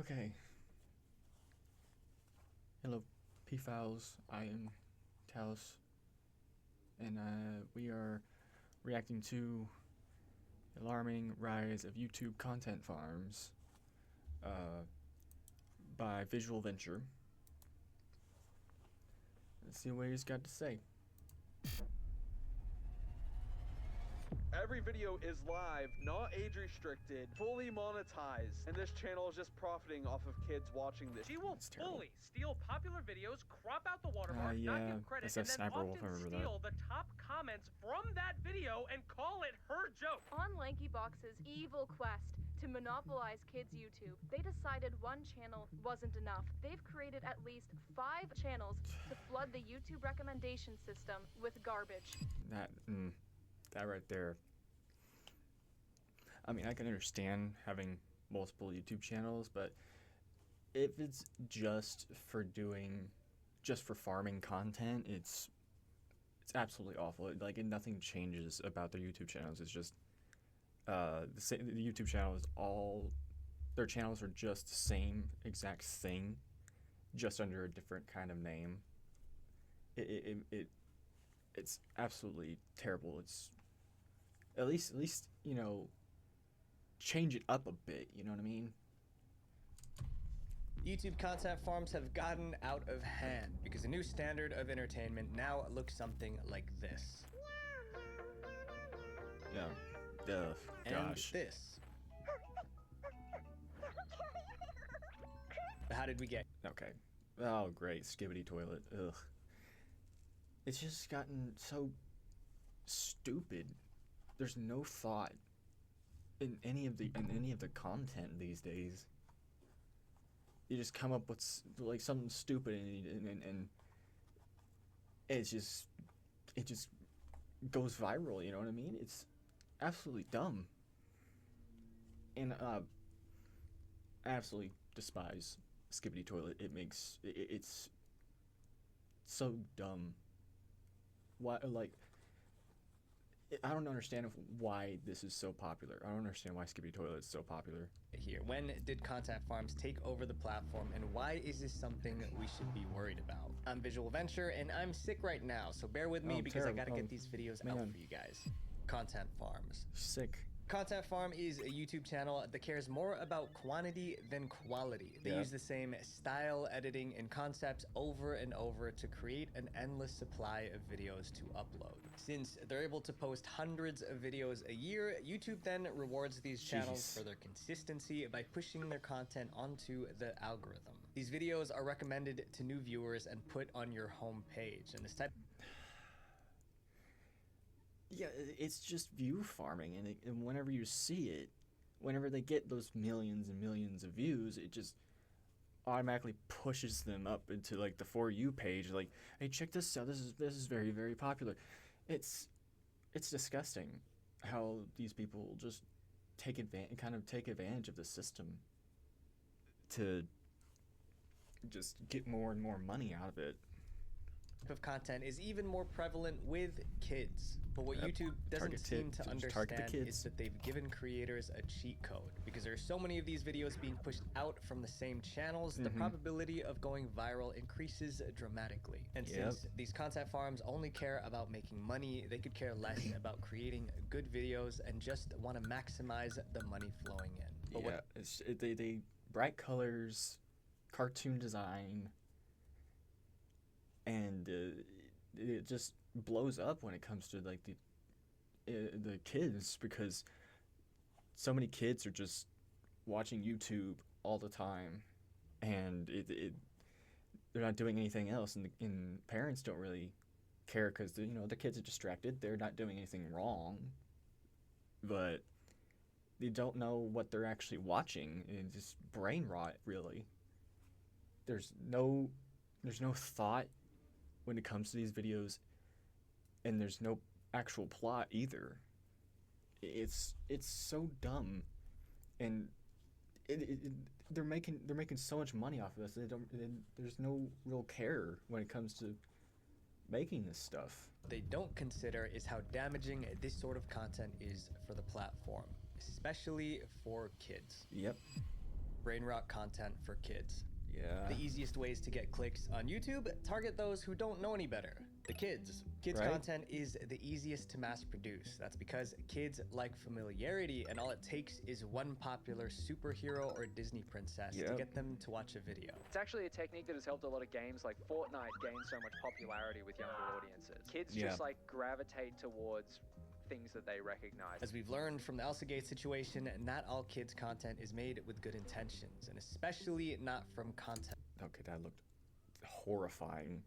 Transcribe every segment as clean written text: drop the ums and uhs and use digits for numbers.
Okay. Hello, P-Files. I am Talos, and we are reacting to the alarming rise of YouTube content farms uh, by Visual Venture. Let's see what he's got to say. Every video is live, not age restricted, fully monetized, and this channel is just profiting off of kids watching this. She will fully steal popular videos, crop out the watermark, Yeah, not give credit, that's and then Sniper Wolf, I often remember steal the top comments from that video and call it her joke. On LankyBox's evil quest to monopolize kids' YouTube, they decided one channel wasn't enough. They've created at least 5 channels to flood the YouTube recommendation system with garbage. That right there. I mean, I can understand having multiple YouTube channels, but if it's just for farming content, it's absolutely awful. Like, nothing changes about their YouTube channels. It's just the YouTube channel is their channels are just the same exact thing, just under a different kind of name. It's absolutely terrible. It's at least change it up a bit. You know what I mean? YouTube content farms have gotten out of hand because a new standard of entertainment now looks something like this. Yeah. And Gosh. this. But how did we get? Okay. Oh, great. Skibidi toilet. Ugh. It's just gotten so stupid. There's no thought in any of the content these days. You just come up with like something stupid and it just goes viral. You know what I mean? It's absolutely dumb. And I absolutely despise Skibidi toilet. It's so dumb. Why, like, I don't understand why this is so popular. I don't understand why Skibidi toilet is so popular. Here, when did content farms take over the platform, and why is this something we should be worried about? I'm Visual Venture, and I'm sick right now, so bear with me because I gotta get these videos out for you guys. Content farms. Sick. Content Farm is a YouTube channel that cares more about quantity than quality. They use the same style, editing, and concepts over and over to create an endless supply of videos to upload. Since they're able to post hundreds of videos a year, YouTube then rewards these channels for their consistency by pushing their content onto the algorithm. These videos are recommended to new viewers and put on your home page, and this type. Yeah, it's just view farming, and whenever you see it, whenever they get those millions and millions of views, it just automatically pushes them up into like the For You page. Like, hey, check this out. This is very, very popular. It's disgusting how these people just take advantage of the system to just get more and more money out of it. Of content is even more prevalent with kids, but what YouTube doesn't seem to understand is that they've given creators a cheat code, because there are so many of these videos being pushed out from the same channels. The probability of going viral increases dramatically, and since these content farms only care about making money, they could care less about creating good videos and just want to maximize the money flowing in. But they bright colors, cartoon design, and it just blows up when it comes to like the kids, because so many kids are just watching YouTube all the time, and they're not doing anything else, and parents don't really care because the kids are distracted. They're not doing anything wrong, but they don't know what they're actually watching. It's just brain rot, really. There's no thought when it comes to these videos, and there's no actual plot either. It's so dumb, and they're making so much money off of this. There's no real care when it comes to making this stuff. They don't consider is how damaging this sort of content is for the platform, especially for kids. Yep. brain rot content for kids. Yeah. The easiest ways to get clicks on YouTube, target those who don't know any better. The kids. Kids Right. content is the easiest to mass produce. That's because kids like familiarity, and all it takes is one popular superhero or Disney princess to Yep. get them to watch a video. It's actually a technique that has helped a lot of games like Fortnite gain so much popularity with younger audiences. Kids Yeah. just like gravitate towards things that they recognize. As we've learned from the Elsagate situation, not all kids content is made with good intentions, and especially not from content. Okay, that looked horrifying.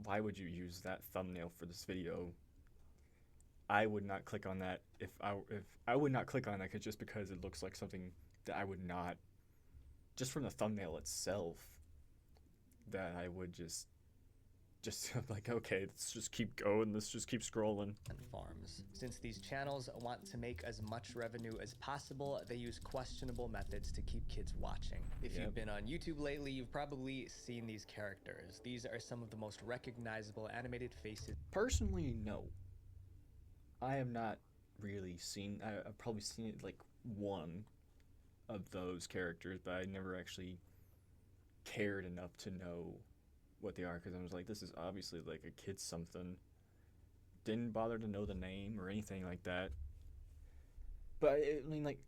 Why would you use that thumbnail for this video? I would not click on that if I would not click on that just because it looks like something that I would not, just from the thumbnail itself, that I would just I'm like, okay, let's just keep going, let's just keep scrolling. And farms. Since these channels want to make as much revenue as possible, they use questionable methods to keep kids watching. If Yep. you've been on YouTube lately, you've probably seen these characters. These are some of the most recognizable animated faces. Personally, no. I have not really seen, I've probably seen it like one of those characters, but I never actually cared enough to know what they are, because I was like, this is obviously like a kid's something. Didn't bother to know the name or anything like that. But I mean, like,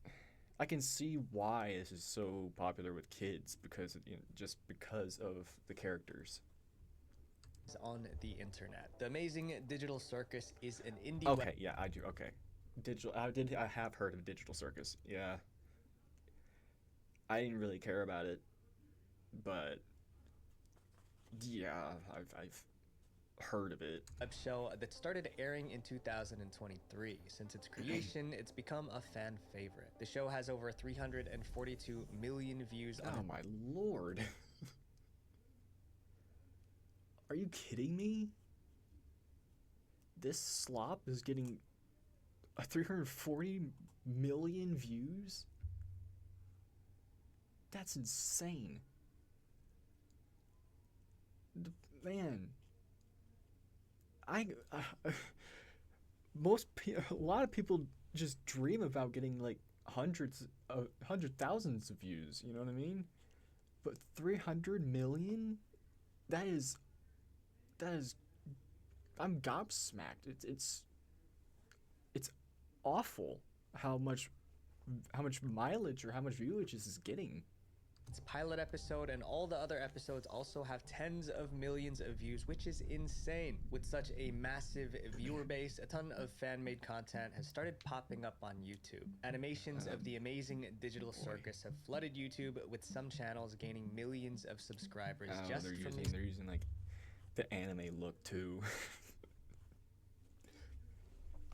I can see why this is so popular with kids, because just because of the characters. On the internet. The Amazing Digital Circus is an indie Okay, yeah, I do. Okay, I have heard of Digital Circus. Yeah, I didn't really care about it, but yeah, I've heard of it. web show that started airing in 2023. Since its creation, it's become a fan favorite. The show has over 342 million views on Oh my lord. Are you kidding me? This slop is getting 340 million views? That's insane. Man, a lot of people just dream about getting like hundred thousands of views, you know what I mean? But 300 million? That is I'm gobsmacked. It's awful how much mileage or how much viewage this is getting. its pilot episode, and all the other episodes also have tens of millions of views, which is insane. With such a massive viewer base, a ton of fan-made content has started popping up on YouTube. Animations of the Amazing Digital Circus have flooded YouTube, with some channels gaining millions of subscribers just they're from using like the anime look too.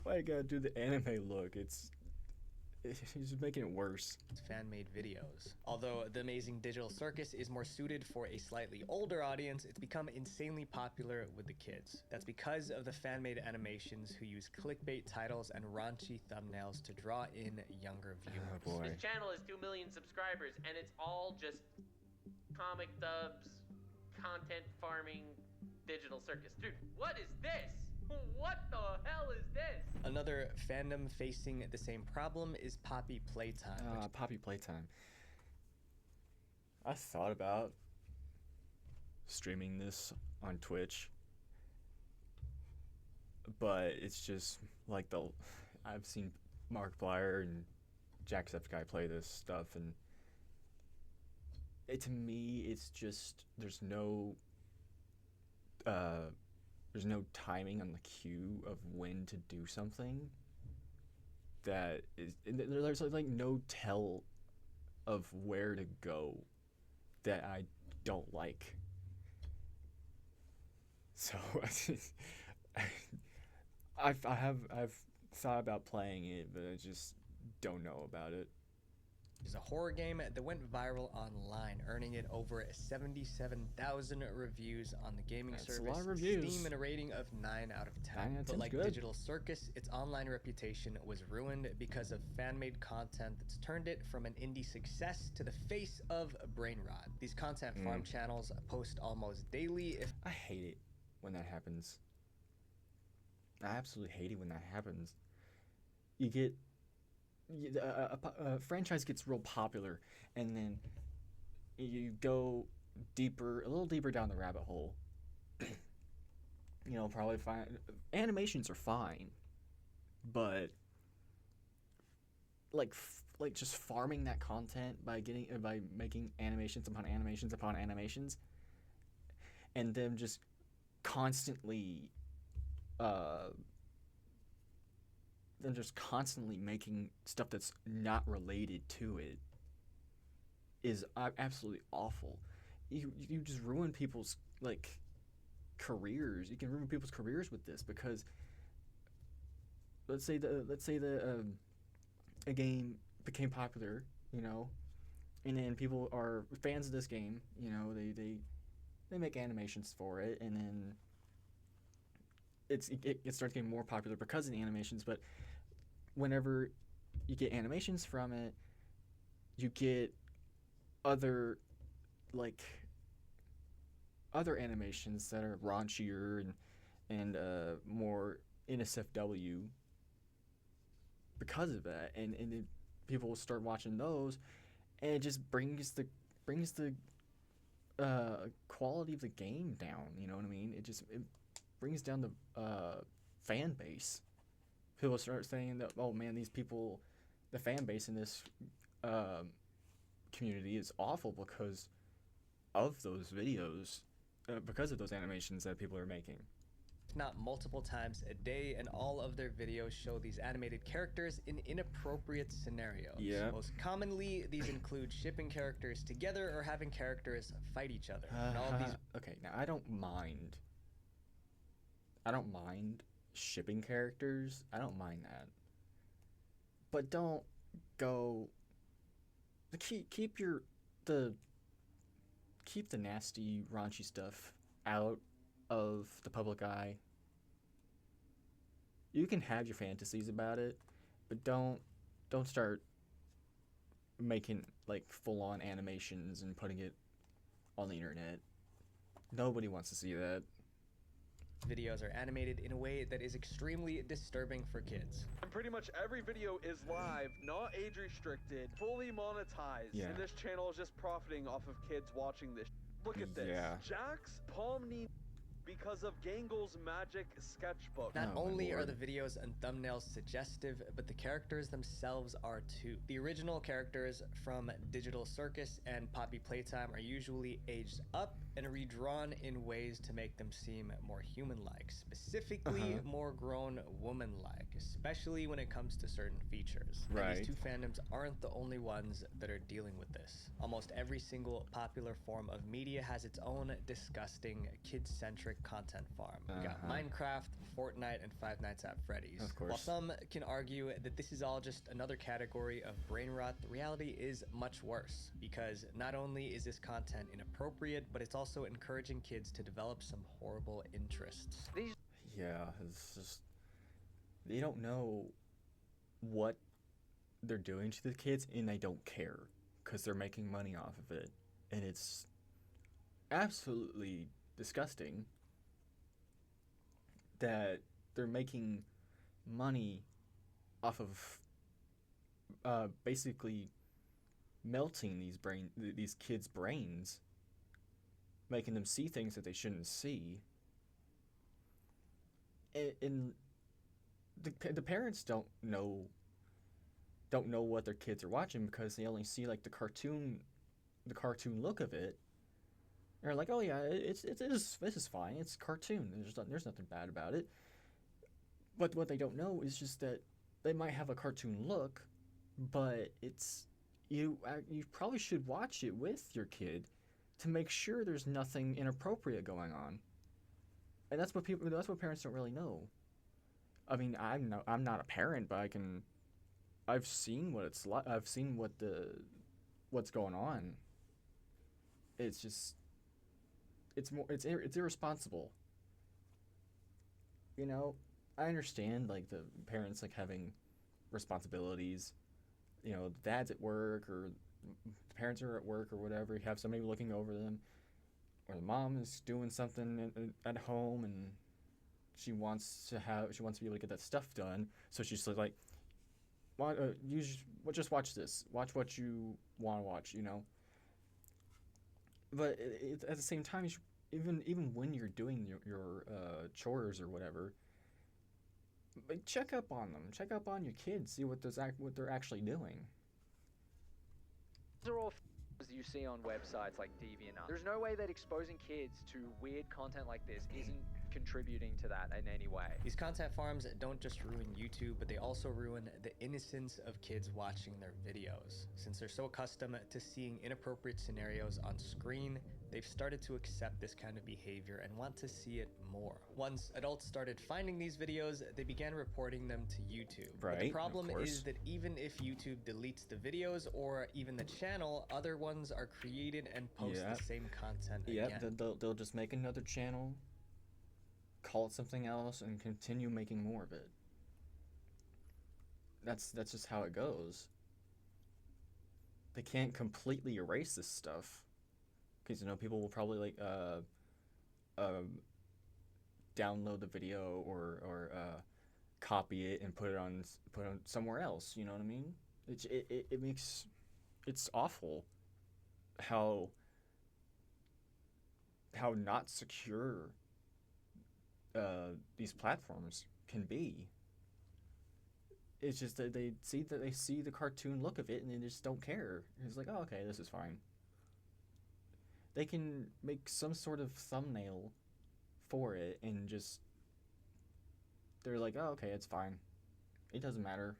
Why you gotta do the anime look? He's just making it worse. fan-made videos. Although The Amazing Digital Circus is more suited for a slightly older audience, it's become insanely popular with the kids. That's because of the fan-made animations who use clickbait titles and raunchy thumbnails to draw in younger viewers. Oh boy. His channel has 2 million subscribers, and it's all just comic dubs, content farming, digital circus. Dude, what is this? What the hell is this? Another fandom facing the same problem is Poppy Playtime, which Poppy Playtime. I thought about streaming this on Twitch, but it's just like I've seen Markiplier and Jacksepticeye play this stuff, and to me, it's just there's no timing on the cue of when to do something. That is, there's like no tell of where to go that I don't like. So I've thought about playing it, but I just don't know about it. is a horror game that went viral online, earning it over 77,000 reviews on the gaming That's a service lot of reviews. Steam, and a rating of 9 out of 10. 9 out of But 10's like good. Digital Circus, its online reputation was ruined because of fan-made content that's turned it from an indie success to the face of brain rot. These content farm channels post almost daily, if I hate it when that happens. I absolutely hate it when that happens. You a franchise gets real popular, and then you go deeper, a little deeper down the rabbit hole. Probably fine. Animations are fine, but like just farming that content by making animations upon animations upon animations, and them just constantly, uh, making stuff that's not related to it is absolutely awful. You just ruin people's like careers. You can ruin people's careers with this because let's say a game became popular, and then people are fans of this game. They make animations for it, and then it starts getting more popular because of the animations. But whenever you get animations from it, you get other like other animations that are raunchier and more NSFW because of that, and people will start watching those, and it just brings the quality of the game down. You know what I mean? It brings down the fan base. People start saying that, oh man, these people, the fan base in this community is awful because of those videos, because of those animations that people are making. Not multiple times a day, and all of their videos show these animated characters in inappropriate scenarios. Yeah. Most commonly, these include shipping characters together or having characters fight each other. And all of these Okay, now I don't mind shipping characters. I don't mind that. But don't go keep the nasty, raunchy stuff out of the public eye. You can have your fantasies about it, but don't start making like full-on animations and putting it on the internet. Nobody wants to see that. videos are animated in a way that is extremely disturbing for kids. And pretty much every video is live, not age restricted, fully monetized. Yeah. And this channel is just profiting off of kids watching this. Look at this. Yeah. Jack's palm knee because of Gangle's magic sketchbook. Not Oh, my only are lord. the videos and thumbnails suggestive, but the characters themselves are too. The original characters from Digital Circus and Poppy Playtime are usually aged up and redrawn in ways to make them seem more human-like, specifically more grown woman-like, especially when it comes to certain features. And Right. these two fandoms aren't the only ones that are dealing with this. Almost every single popular form of media has its own disgusting, kid-centric content farm. We got Minecraft, Fortnite, and Five Nights at Freddy's. Of course. While some can argue that this is all just another category of brain rot, the reality is much worse, because not only is this content inappropriate, but it's also encouraging kids to develop some horrible interests. Yeah, it's just they don't know what they're doing to the kids, and they don't care because they're making money off of it, and it's absolutely disgusting that they're making money off of basically melting these kids' brains, making them see things that they shouldn't see. And the parents don't know what their kids are watching because they only see like the cartoon look of it. They're like, oh yeah, this is fine. It's cartoon. There's nothing bad about it. But what they don't know is just that they might have a cartoon look, but you probably should watch it with your kid to make sure there's nothing inappropriate going on. And that's what parents don't really know. I mean, I'm not a parent, but I've seen what it's like. I've seen what's going on. It's just it's irresponsible. I understand like the parents like having responsibilities. Dad's at work or the parents are at work or whatever. You have somebody looking over them, or the mom is doing something at home and she wants to be able to get that stuff done. So she's like, just watch this. Watch what you want to watch, you know. But at the same time, even when you're doing your chores or whatever, like check up on them. Check up on your kids. See what they're actually doing. These are all things you see on websites like DeviantArt. There's no way that exposing kids to weird content like this isn't contributing to that in any way. These content farms don't just ruin YouTube, but they also ruin the innocence of kids watching their videos. Since they're so accustomed to seeing inappropriate scenarios on screen, they've started to accept this kind of behavior and want to see it more. Once adults started finding these videos, they began reporting them to YouTube. Right, But the of problem course. is that even if YouTube deletes the videos or even the channel, other ones are created and post Yeah. the same content Yep, again. they'll just make another channel, call it something else, and continue making more of it. That's just how it goes. They can't completely erase this stuff, because people will probably like download the video or copy it and put it on somewhere else. You know what I mean? It makes it's awful how not secure these platforms can be. It's just that they see the cartoon look of it and they just don't care. It's like, oh, okay, this is fine. They can make some sort of thumbnail for it and just they're like, oh, okay, it's fine. It doesn't matter.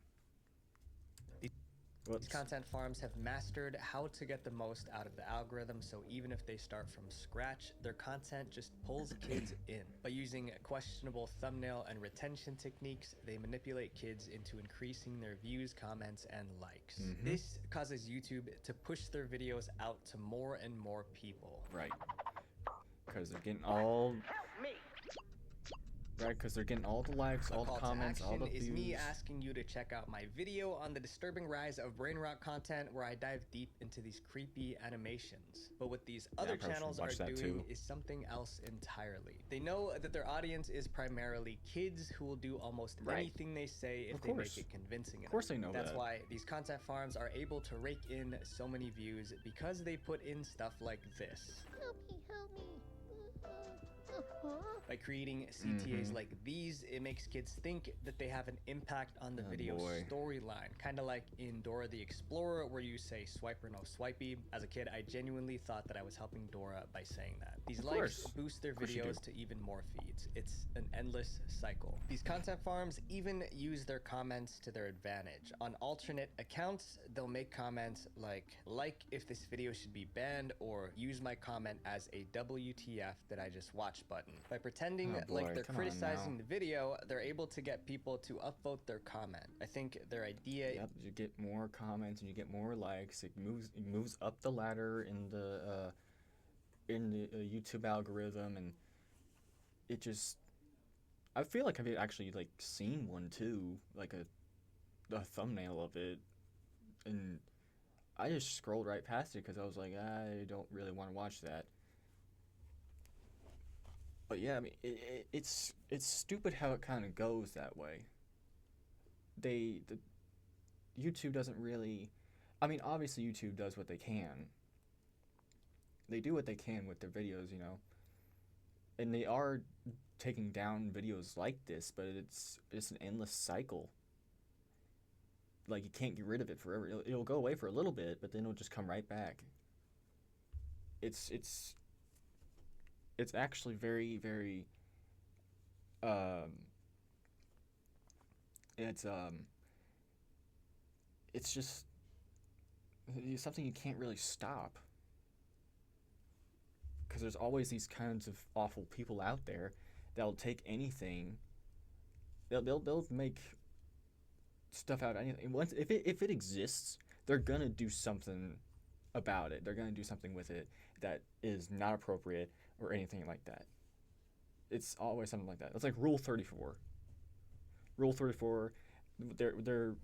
Whoops. These content farms have mastered how to get the most out of the algorithm, so even if they start from scratch, their content just pulls kids in. By using questionable thumbnail and retention techniques, they manipulate kids into increasing their views, comments, and likes. Mhm. This causes YouTube to push their videos out to more and more people. Right. Because they're getting all... Right, because they're getting all the likes, A all the call to comments, all action the is views. me asking you to check out my video on the disturbing rise of brain rot content, where I dive deep into these creepy animations. But what these other I probably should channels are watch that doing too. is something else entirely. They know that their audience is primarily kids who will do almost Right. anything they say if Of they make course. it convincing. Of course they know That's that. why these content farms are able to rake in so many views, because they put in stuff like this. Help me, help me. By creating CTAs Mhm. like these, it makes kids think that they have an impact on the Oh, video boy. storyline. Kind of like in Dora the Explorer, where you say swipe or no swipey. As a kid, I genuinely thought that I was helping Dora by saying that. These Of likes course. boost their Of course you videos to even more feeds. It's an endless cycle. These content farms even use their comments to their advantage. On alternate accounts, they'll make comments like if this video should be banned, or use my comment as a WTF that I just watched button. By pretending Oh, like boy, they're come on criticizing now. the video, they're able to get people to upvote their comment. I think their idea Yep, you get more comments and you get more likes. It moves up the ladder in the YouTube algorithm, and it just. I feel like I've actually like seen one too, like a thumbnail of it, and I just scrolled right past it because I was like, I don't really want to watch that. But yeah, I mean, it's stupid how it kind of goes that way. YouTube doesn't really. I mean, obviously YouTube does what they can. They do what they can with their videos, and they are taking down videos like this, but it's an endless cycle. Like, you can't get rid of it forever. It'll go away for a little bit, but then it'll just come right back. It's actually very, very it's just something you can't really stop, because there's always these kinds of awful people out there that'll take anything. They'll make stuff out of anything. Once if it exists, they're gonna do something about it. They're gonna do something with it that is not appropriate or anything like that. It's always something like that. It's like Rule 34. Rule 34, their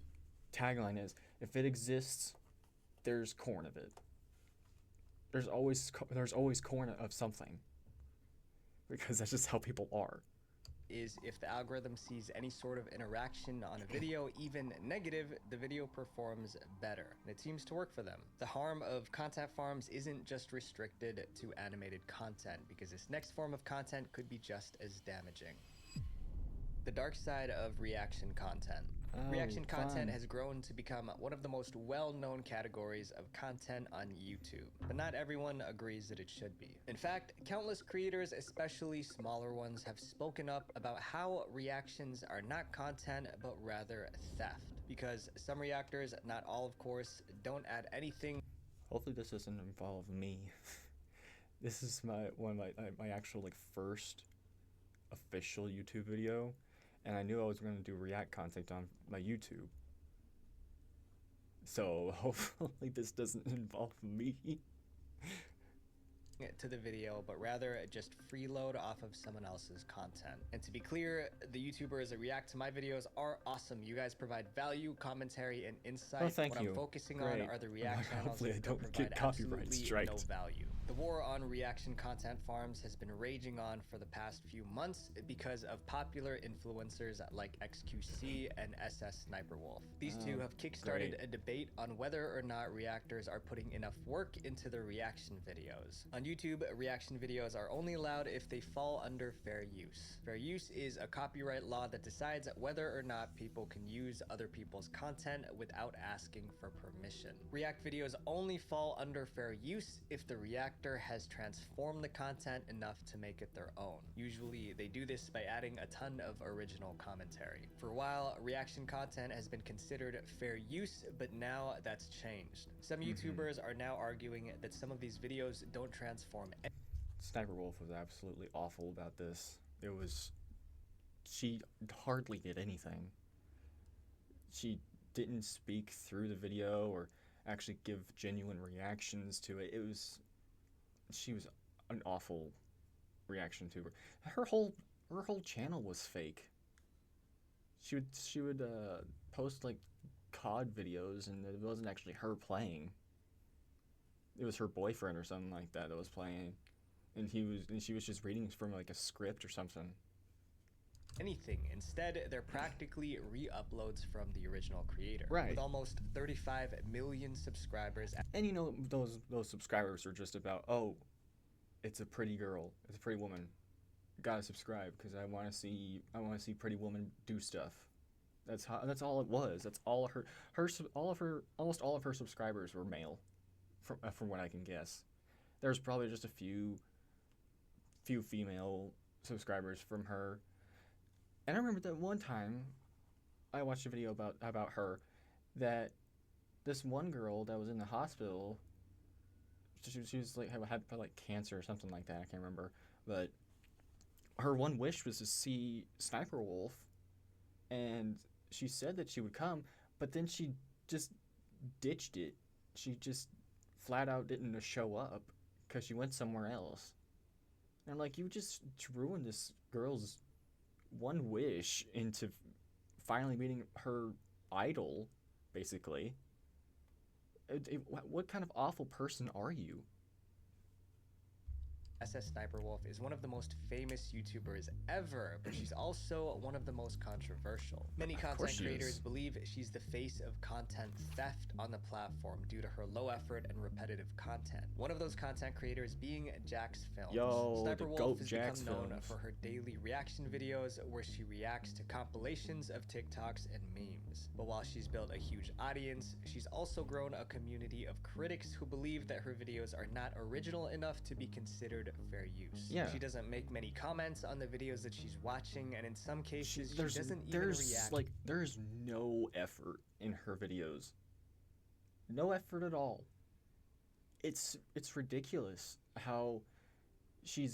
tagline is, if it exists, there's corn of it. There's always corn of something, because that's just how people are. is if the algorithm sees any sort of interaction on a video, even negative, the video performs better. And it seems to work for them. The harm of content farms isn't just restricted to animated content, because this next form of content could be just as damaging. The dark side of reaction content. Reaction content has grown to become one of the most well-known categories of content on YouTube, but not everyone agrees that it should be. In fact, countless creators, especially smaller ones, have spoken up about how reactions are not content, but rather theft. Because some reactors, not all of course, don't add anything. Hopefully this doesn't involve me. This is one of my actual like first official YouTube video, and I knew I was going to do react content on my YouTube. So hopefully this doesn't involve me. To the video, but rather just freeload off of someone else's content. And to be clear, the YouTubers that react to my videos are awesome. You guys provide value, commentary, and insight. Oh, thank what you. I'm focusing Great. on are the react channels Hopefully I that don't provide get copyright absolutely no striked. value. The war on reaction content farms has been raging on for the past few months because of popular influencers like XQC and SS Sniper Wolf. These two have kickstarted great. a debate on whether or not reactors are putting enough work into their reaction videos. On YouTube, reaction videos are only allowed if they fall under fair use. Fair use is a copyright law that decides whether or not people can use other people's content without asking for permission. React videos only fall under fair use if the reactor has transformed the content enough to make it their own. Usually, they do this by adding a ton of original commentary. For a while, reaction content has been considered fair use, but now that's changed. Some YouTubers are now arguing that some of these videos don't transform. Sniper Wolf was absolutely awful about this. She hardly did anything. She didn't speak through the video or actually give genuine reactions to it. She was an awful reaction tuber. Her whole channel was fake. She would post like COD videos, and it wasn't actually her playing. It was her boyfriend or something like that was playing, and she was just reading from like a script or something. Anything. Instead, they're practically re-uploads from the original creator. Right. With almost 35 million subscribers. And you know, those subscribers are just about, oh, it's a pretty girl, it's a pretty woman, gotta subscribe because I want to see pretty woman do stuff. That's all it was. That's all almost all of her subscribers were male, from what I can guess. There's probably just a few female subscribers from her. And I remember that one time I watched a video about her, that this one girl that was in the hospital, she was like had like cancer or something like that, I can't remember, but her one wish was to see Sniper Wolf, and she said that she would come, but then she just ditched it. She just flat out didn't show up because she went somewhere else. And I'm like, you just ruined this girl's one wish into finally meeting her idol, basically. What kind of awful person are you? SS Sniper Wolf is one of the most famous YouTubers ever, but she's also one of the most controversial. Many content creators believe she's the face of content theft on the platform due to her low effort and repetitive content. One of those content creators being Jax Films. Sniper Wolf has become known for her daily reaction videos where she reacts to compilations of TikToks and memes. But while she's built a huge audience, she's also grown a community of critics who believe that her videos are not original enough to be considered fair use. Yeah. She doesn't make many comments on the videos that she's watching, and in some cases she doesn't even react. There's no effort in her videos. No effort at all. It's ridiculous how she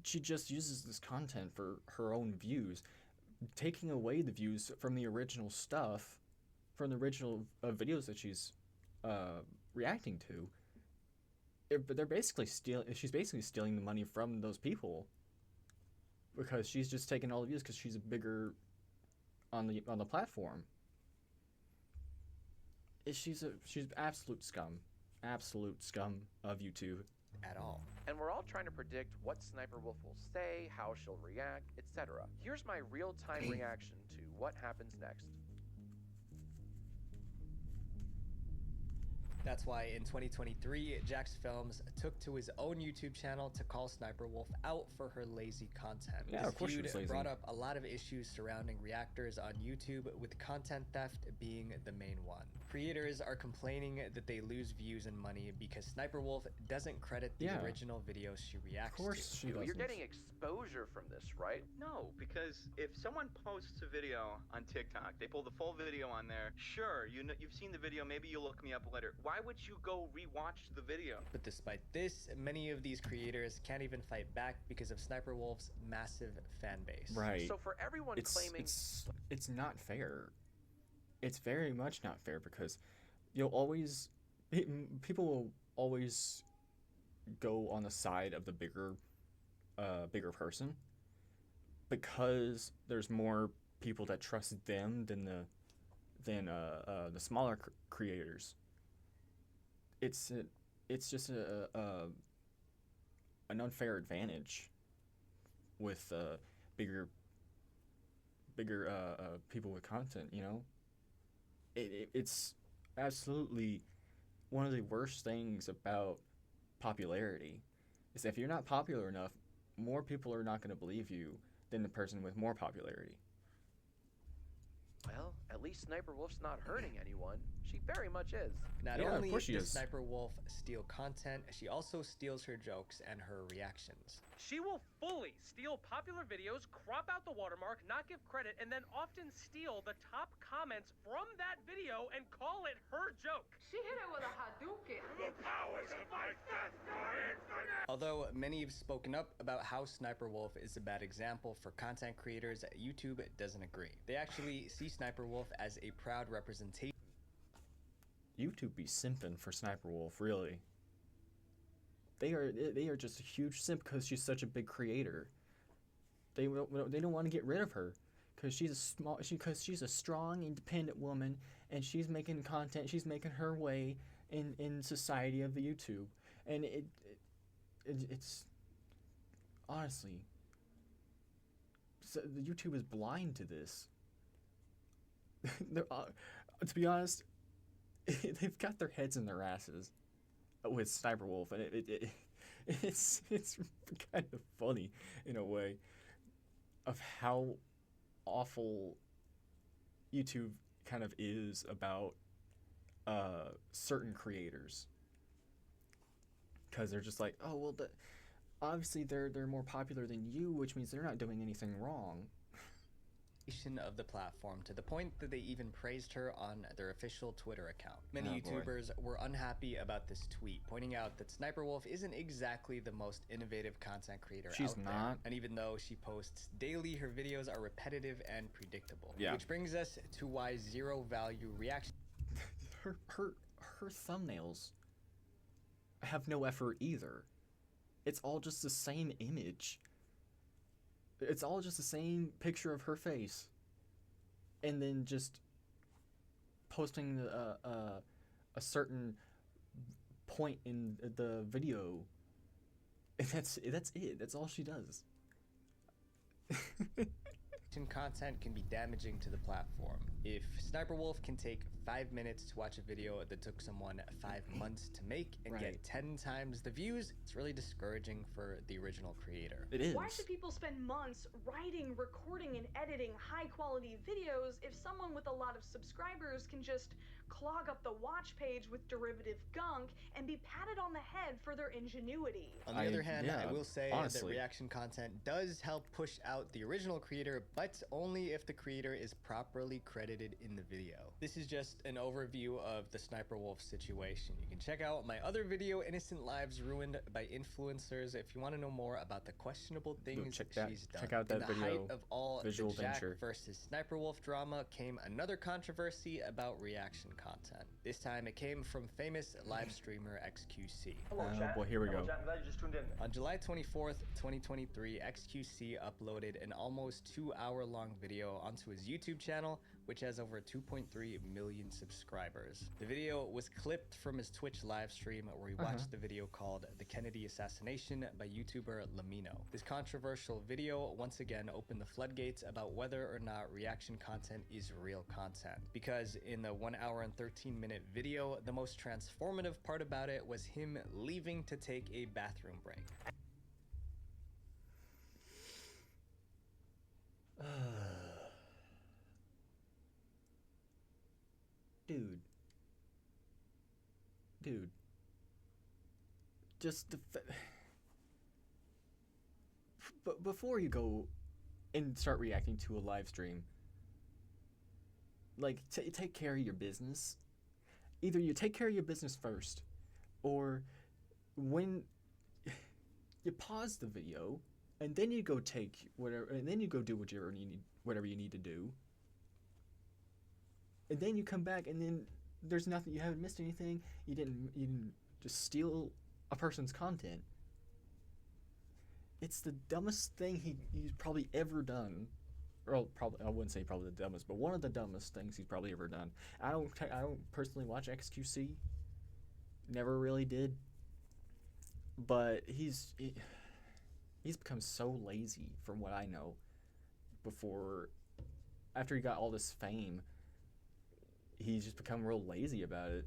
just uses this content for her own views, taking away the views from the original stuff, from the original videos that she's reacting to. But she's basically stealing the money from those people, because she's just taking all the views because she's bigger on the platform. She's absolute scum of YouTube. at all. And we're all trying to predict what Sniper Wolf will say, how she'll react, etc. Here's my real-time reaction to what happens next. That's why in 2023, Jax Films took to his own YouTube channel to call Sniper Wolf out for her lazy content. Yeah, This of course she feud was lazy. brought up a lot of issues surrounding reactors on YouTube, with content theft being the main one. Creators are complaining that they lose views and money because Sniper Wolf doesn't credit the Yeah. original videos she Of reacts course to. she You're doesn't. getting exposure from this, right? No, because if someone posts a video on TikTok, they pull the full video on there. Sure, you've seen the video. Maybe you'll look me up later. Why would you go rewatch the video? But despite this, many of these creators can't even fight back because of Sniper Wolf's massive fan base. Right. So for everyone claiming It's not fair. It's very much not fair because you'll always people will always go on the side of the bigger person because there's more people that trust them than the smaller creators. It's just an unfair advantage with bigger people with content, you know. It's absolutely one of the worst things about popularity is if you're not popular enough, more people are not going to believe you than the person with more popularity. well, at least Sniper Wolf's not hurting anyone. She very much is. Not Yeah, of only course she does is. Sniper Wolf steal content, she also steals her jokes and her reactions. She will fully steal popular videos, crop out the watermark, not give credit, and then often steal the top comments from that video and call it her joke. She hit it with a Hadouken. Although many have spoken up about how Sniper Wolf is a bad example for content creators, YouTube doesn't agree. They actually see Sniper Wolf as a proud representation YouTube be simping for Sniper Wolf, really. They are just a huge simp because she's such a big creator. They don't want to get rid of her because she's a strong, independent woman and she's making content. She's making her way in society of the YouTube, and it's honestly, so the YouTube is blind to this. To be honest, they've got their heads in their asses with Sniper Wolf, and it's kind of funny in a way of how awful YouTube kind of is about certain creators, because they're just like, oh well, obviously they're more popular than you, which means they're not doing anything wrong. of the platform, to the point that they even praised her on their official Twitter account. Many Oh, boy. YouTubers were unhappy about this tweet, pointing out that Sniper Wolf isn't exactly the most innovative content creator She's out there. not. And even though she posts daily, her videos are repetitive and predictable. Yeah. Which brings us to why zero value reaction her thumbnails have no effort either. It's all just the same image. It's all just the same picture of her face, and then just posting a certain point in the video. And that's it. That's all she does. content can be damaging to the platform. If Sniper Wolf can take 5 minutes to watch a video that took someone 5 months to make and Right. get 10 times the views, it's really discouraging for the original creator. It is. Why should people spend months writing, recording, and editing high-quality videos if someone with a lot of subscribers can just clog up the watch page with derivative gunk and be patted on the head for their ingenuity? On the other hand, I yeah, will say that honestly. reaction content does help push out the original creator, but only if the creator is properly credited in the video. This is just an overview of the Sniper Wolf situation. You can check out my other video, Innocent Lives Ruined by Influencers, if you want to know more about the questionable things check that- she's done. check out that In the video, height of all Visual the Jack Venture. versus Sniper Wolf drama came another controversy about reaction content. This time it came from famous live streamer XQC. Oh boy, here we go. On July 24th, 2023, XQC uploaded an almost 2-hour-long video onto his YouTube channel which has over 2.3 million subscribers. The video was clipped from his Twitch live stream where he watched the video called The Kennedy Assassination by YouTuber Lamino. This controversial video once again opened the floodgates about whether or not reaction content is real content. Because in the 1 hour and 13-minute video, the most transformative part about it was him leaving to take a bathroom break. Dude. Just but before you go and start reacting to a live stream, like, take care of your business. Either you take care of your business first, or when you pause the video and then you go take whatever, and then you go do whatever you need to do, and then you come back and then there's nothing, you haven't missed anything, you didn't just steal a person's content. It's the dumbest thing he's probably ever done. Or probably, I wouldn't say probably the dumbest, but one of the dumbest things he's probably ever done. I don't personally watch XQC. Never really did. But he's become so lazy from what I know. After he got all this fame, he's just become real lazy about it.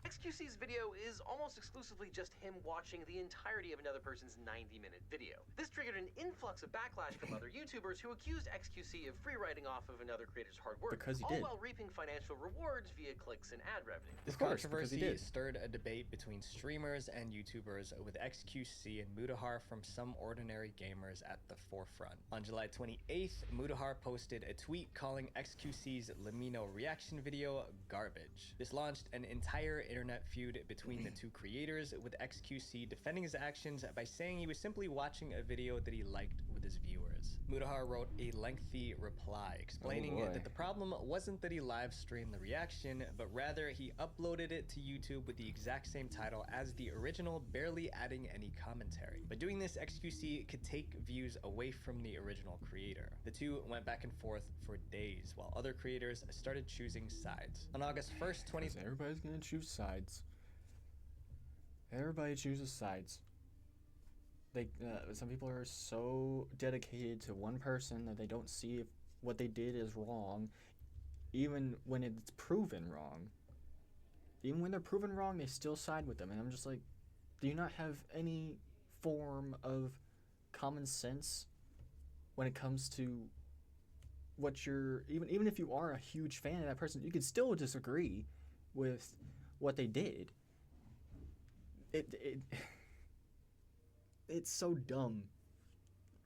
XQC's video is almost exclusively just him watching the entirety of another person's 90-minute video. This triggered an influx of backlash from other YouTubers who accused XQC of free riding off of another creator's hard work, because he all did. While reaping financial rewards via clicks and ad revenue. This controversy stirred a debate between streamers and YouTubers, with XQC and Mutahar from Some Ordinary Gamers at the forefront. On July 28th, Mutahar posted a tweet calling XQC's Lamino reaction video garbage. This launched an entire internet feud between the two creators, with XQC defending his actions by saying he was simply watching a video that he liked with his viewers. Mutahar wrote a lengthy reply explaining that the problem wasn't that he live streamed the reaction, but rather he uploaded it to YouTube with the exact same title as the original, barely adding any commentary. By doing this, XQC could take views away from the original creator. The two went back and forth for days, while other creators started choosing sides. On August 1st, everybody's gonna choose sides. Everybody chooses sides. Some people are so dedicated to one person that they don't see if what they did is wrong, even when it's proven wrong. Even when they're proven wrong, they still side with them. And I'm just like, do you not have any form of common sense when it comes to what you're, even if you are a huge fan of that person, you can still disagree with what they did. It's so dumb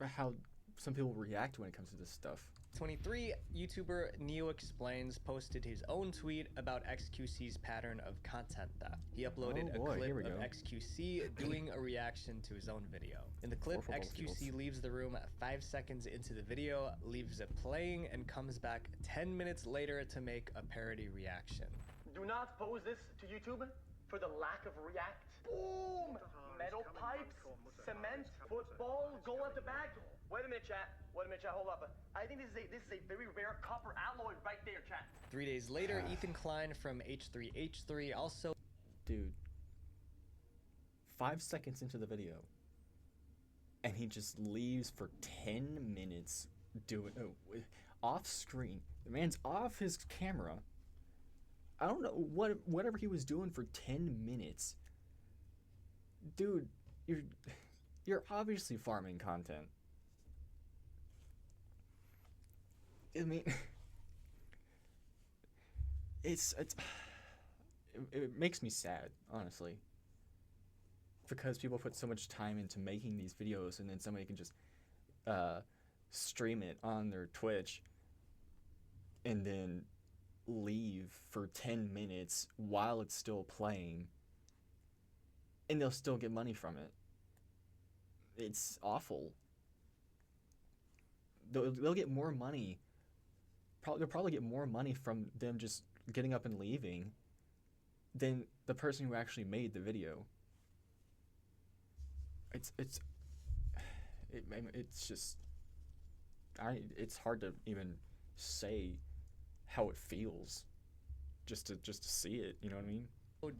how some people react when it comes to this stuff. 23, YouTuber Neo Explains posted his own tweet about XQC's pattern of content theft. He uploaded a clip of XQC doing a reaction to his own video. In the clip, XQC leaves the room 5 seconds into the video, leaves it playing, and comes back 10 minutes later to make a parody reaction. Do not post this to YouTube for the lack of react. Boom! Metal pipes, cement, football, goal at the back. Wait a minute, chat. Hold up. I think this is a very rare copper alloy right there, chat. 3 days later, Ethan Klein from H3H3 also... Dude. 5 seconds into the video, and he just leaves for 10 minutes doing... off screen. The man's off his camera. I don't know, whatever he was doing for 10 minutes. Dude, you're obviously farming content. I mean, it makes me sad, honestly, because people put so much time into making these videos, and then somebody can just stream it on their Twitch and then leave for 10 minutes while it's still playing, and they'll still get money from it. It's awful. They'll get more money. They'll probably get more money from them just getting up and leaving than the person who actually made the video. It's just, it's hard to even say how it feels just to see it, you know what I mean?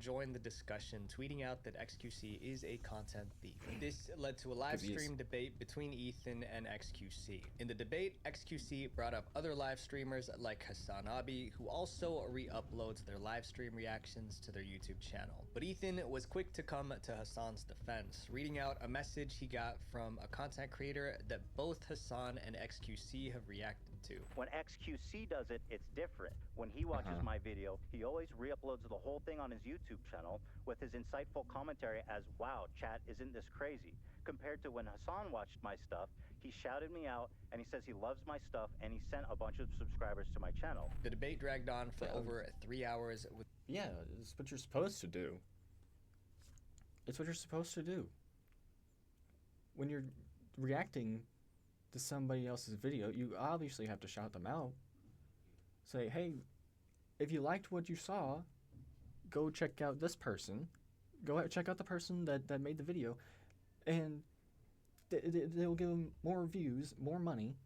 Joined the discussion, tweeting out that XQC is a content thief. This led to a live 'Cause he is. stream debate between Ethan and XQC. In the debate, XQC brought up other live streamers like Hassan Abi, who also re-uploads their live stream reactions to their YouTube channel. But Ethan was quick to come to Hassan's defense, reading out a message he got from a content creator that both Hassan and XQC have reacted to. When XQC does it, it's different. When he watches my video, he always re-uploads the whole thing on his YouTube channel with his insightful commentary as, wow, chat, isn't this crazy? Compared to when Hassan watched my stuff, he shouted me out and he says he loves my stuff and he sent a bunch of subscribers to my channel. The debate dragged on for over 3 hours with Yeah, it's what you're supposed to do. It's what you're supposed to do. When you're reacting to somebody else's video, you obviously have to shout them out. Say, hey, if you liked what you saw, go check out this person. Go out, check out the person that made the video. And they'll give them more views, more money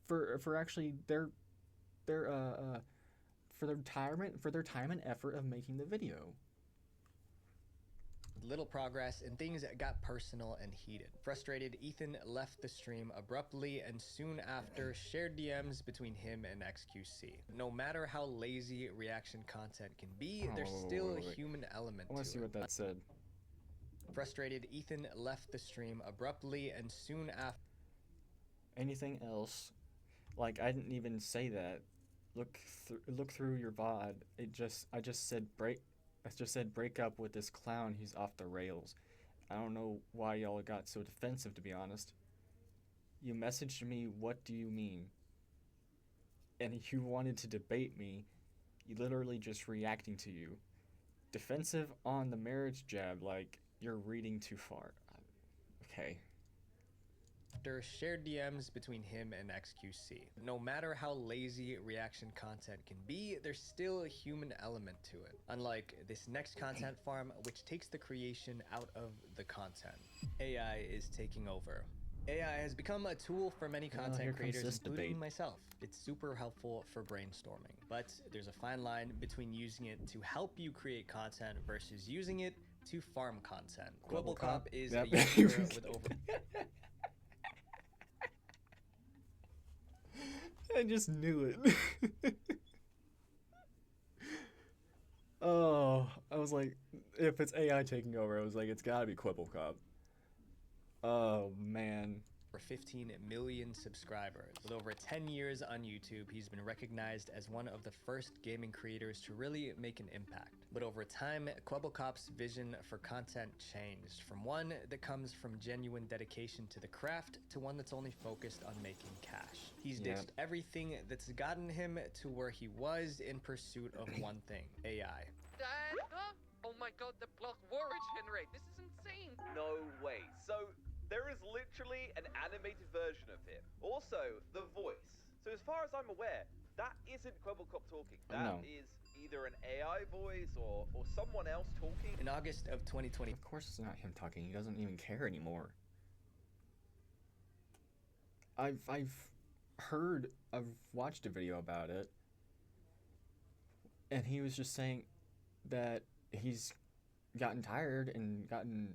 for actually their for their time and effort of making the video. little progress, and things got personal and heated. Frustrated, Ethan left the stream abruptly and soon after shared DMs between him and XQC. No matter how lazy reaction content can be, there's still a human element to it. I want to see what that said. Frustrated, Ethan left the stream abruptly and soon after. Anything else? Like, I didn't even say that. Look through your VOD. I just said break up with this clown. He's off the rails. I don't know why y'all got so defensive, to be honest. You messaged me, what do you mean? And you wanted to debate me. You literally just reacting to you. Defensive on the marriage jab, like, you're reading too far. Okay. After shared DMs between him and XQC. No matter how lazy reaction content can be, there's still a human element to it. Unlike this next content farm, which takes the creation out of the content. AI is taking over. AI has become a tool for many content creators, including myself. It's super helpful for brainstorming, but there's a fine line between using it to help you create content versus using it to farm content. Quibblecop is a YouTuber with over... I just knew it. Oh, I was like, if it's AI taking over, I was like, it's gotta be Quibblecop. Oh, man. For 15 million subscribers. With over 10 years on YouTube, he's been recognized as one of the first gaming creators to really make an impact. But over time, Quibblecop's vision for content changed, from one that comes from genuine dedication to the craft to one that's only focused on making cash. He's ditched everything that's gotten him to where he was in pursuit of one thing, AI. Oh my god, the block origin rate. This is insane. No way. So there is literally an animated version of him. Also, the voice. So as far as I'm aware, that isn't Quibblecop talking. That is either an AI voice or someone else talking. In August of 2020. Of course it's not him talking. He doesn't even care anymore. I've watched a video about it, and he was just saying that he's gotten tired and gotten,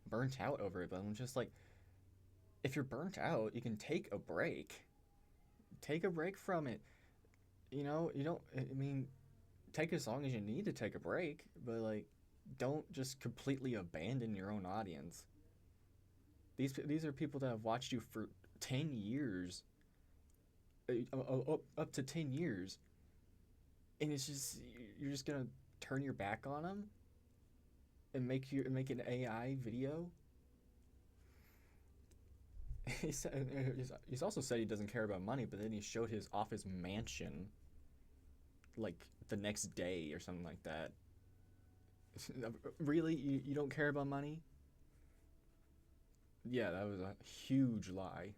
burnt out over it. But I'm just like, if you're burnt out, you can take a break. Take a break from it. Take as long as you need to take a break, but like, don't just completely abandon your own audience. These are people that have watched you for 10 years, up to 10 years, and it's just, you're just gonna turn your back on them and make an AI video. He's also said he doesn't care about money, but then he showed his office mansion like the next day or something like that. Really? You don't care about money? Yeah, that was a huge lie.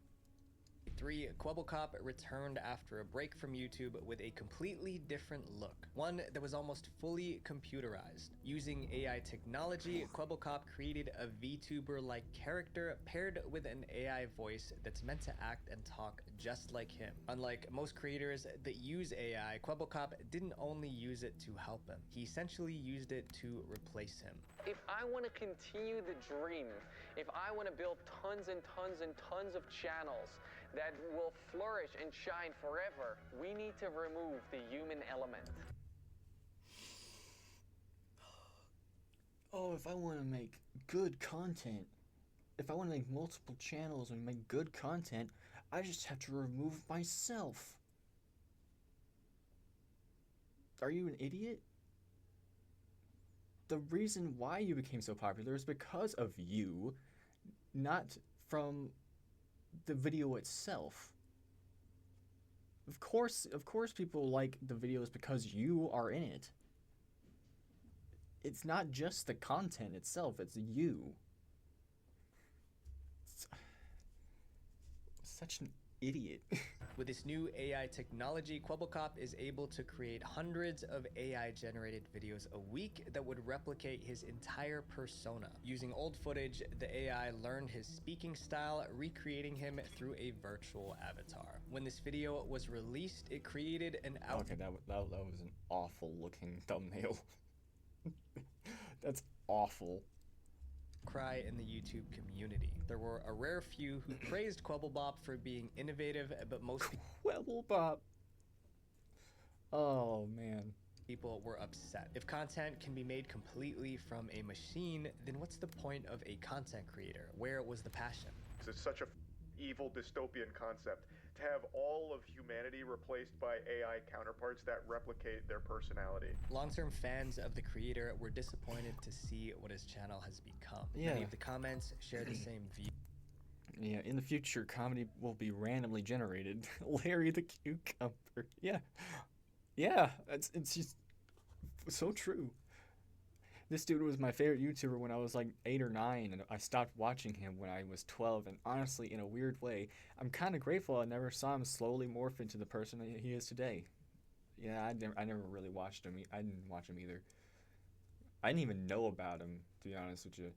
3, Kwebbelkop returned after a break from YouTube with a completely different look, one that was almost fully computerized. Using AI technology, Kwebbelkop created a VTuber-like character paired with an AI voice that's meant to act and talk just like him. Unlike most creators that use AI, Kwebbelkop didn't only use it to help him, he essentially used it to replace him. If I want to continue the dream, if I want to build tons and tons and tons of channels that will flourish and shine forever, we need to remove the human element. Oh, if I want to make good content, if I want to make multiple channels and make good content, I just have to remove myself. Are you an idiot? The reason why you became so popular is because of you, not from the video itself. Of course people like the videos because you are in it. It's not just the content itself, it's you. Such an idiot. With this new AI technology, Kwebbelkop is able to create hundreds of AI-generated videos a week that would replicate his entire persona. Using old footage, the AI learned his speaking style, recreating him through a virtual avatar. When this video was released, it created an Okay, that was an awful looking thumbnail. That's awful. Cry in the YouTube community. There were a rare few who praised Kwebbelbop for being innovative, but most Kwebbelbop. Oh man. People were upset. If content can be made completely from a machine, then what's the point of a content creator? Where was the passion? It's such a evil dystopian concept to have all of humanity replaced by AI counterparts that replicate their personality. Long-term fans of the creator were disappointed to see what his channel has become. Yeah. Many of the comments share the same view. Yeah, in the future, comedy will be randomly generated. Larry the Cucumber. Yeah. Yeah, it's just so true. This dude was my favorite YouTuber when I was like 8 or 9, and I stopped watching him when I was 12, and honestly, in a weird way, I'm kind of grateful I never saw him slowly morph into the person that he is today. Yeah, I never really watched him. I didn't watch him either. I didn't even know about him, to be honest with you.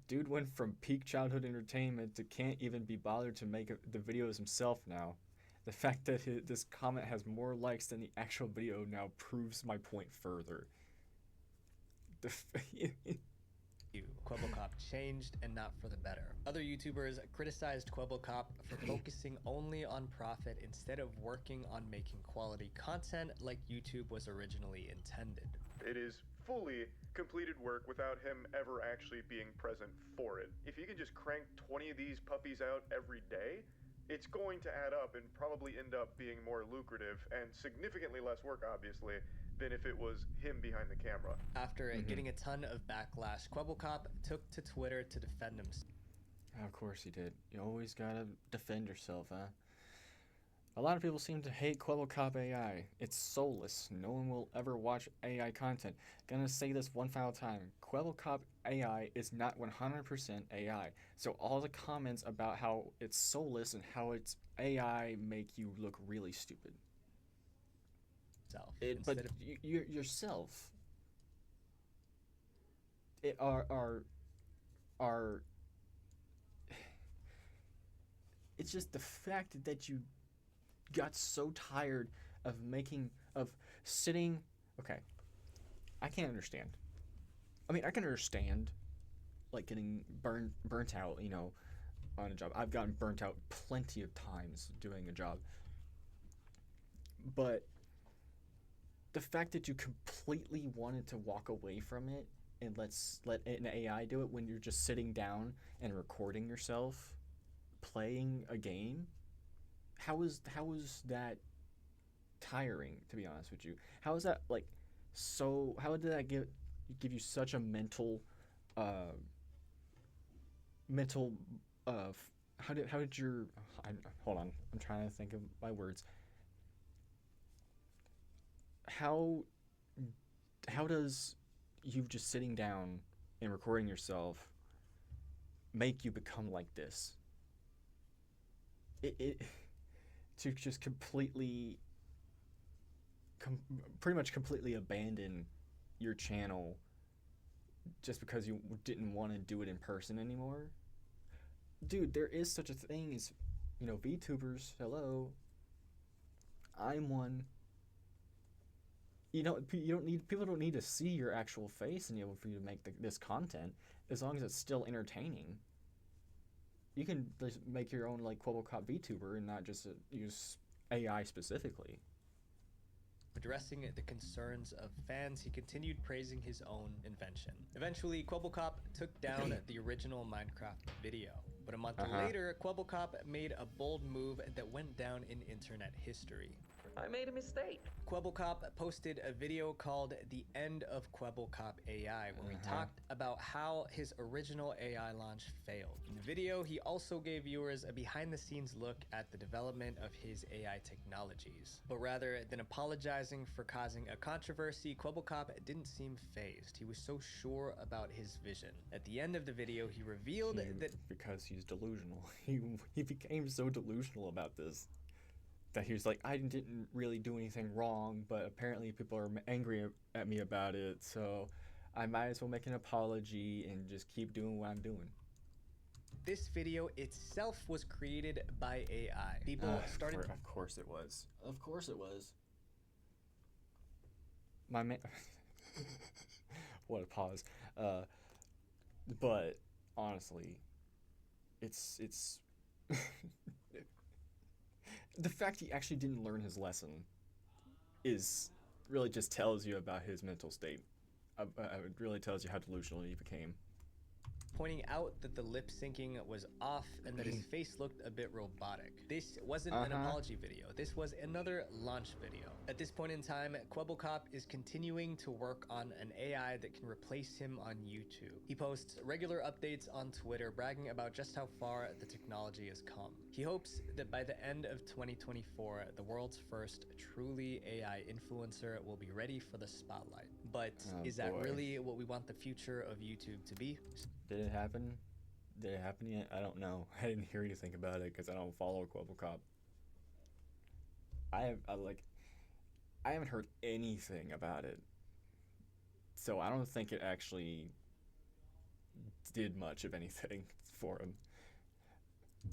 Dude went from peak childhood entertainment to can't even be bothered to make the videos himself now. The fact that this comment has more likes than the actual video now proves my point further. Kwebbelkop changed, and not for the better. Other YouTubers criticized Kwebbelkop for focusing only on profit instead of working on making quality content like YouTube was originally intended. It is fully completed work without him ever actually being present for it. If you can just crank 20 of these puppies out every day, it's going to add up and probably end up being more lucrative and significantly less work, obviously, than if it was him behind the camera. After getting a ton of backlash, Kwebbelkop took to Twitter to defend himself. Of course he did. You always gotta defend yourself, huh? A lot of people seem to hate Kwebbelkop AI. It's soulless. No one will ever watch AI content. Gonna say this one final time. Kwebbelkop AI is not 100% AI. So all the comments about how it's soulless and how it's AI make you look really stupid. But yourself are it's just the fact that you got so tired of sitting. Okay, I can't understand. I mean, I can understand like getting burnt out, you know, on a job. I've gotten burnt out plenty of times doing a job, but the fact that you completely wanted to walk away from it and let an AI do it when you're just sitting down and recording yourself playing a game, how is that tiring, to be honest with you? How is that like so? How did that give you such a mental how did your hold on, I'm trying to think of my words. How does you just sitting down and recording yourself make you become like this? it to just pretty much completely abandon your channel just because you didn't want to do it in person anymore. Dude, there is such a thing as, VTubers. Hello. I'm one. People don't need to see your actual face and for you to make this content, as long as it's still entertaining. You can just make your own like Kwebbelkop VTuber and not just use AI specifically. Addressing the concerns of fans, he continued praising his own invention. Eventually, Kwebbelkop took down the original Minecraft video. But a month later, Kwebbelkop made a bold move that went down in internet history. I made a mistake. Kwebbelkop posted a video called The End of Kwebbelkop AI, where he talked about how his original AI launch failed. In the video, he also gave viewers a behind-the-scenes look at the development of his AI technologies. But rather than apologizing for causing a controversy, Kwebbelkop didn't seem fazed. He was so sure about his vision. At the end of the video, he revealed that because he's delusional. He became so delusional about this that he was like, I didn't really do anything wrong, but apparently people are angry at me about it, so I might as well make an apology and just keep doing what I'm doing. This video itself was created by AI. People started... Of course it was. Of course it was. My man... What a pause. But, honestly, it's... The fact he actually didn't learn his lesson really just tells you about his mental state. It really tells you how delusional he became. Pointing out that the lip syncing was off and that his face looked a bit robotic. This wasn't an apology video. This was another launch video. At this point in time, Kwebbelkop is continuing to work on an AI that can replace him on YouTube. He posts regular updates on Twitter bragging about just how far the technology has come. He hopes that by the end of 2024, the world's first truly AI influencer will be ready for the spotlight. But is that really what we want the future of YouTube to be? Did it happen? Did it happen yet? I don't know. I didn't hear anything about it because I don't follow Kwebbelkop. I haven't heard anything about it. So I don't think it actually did much of anything for him.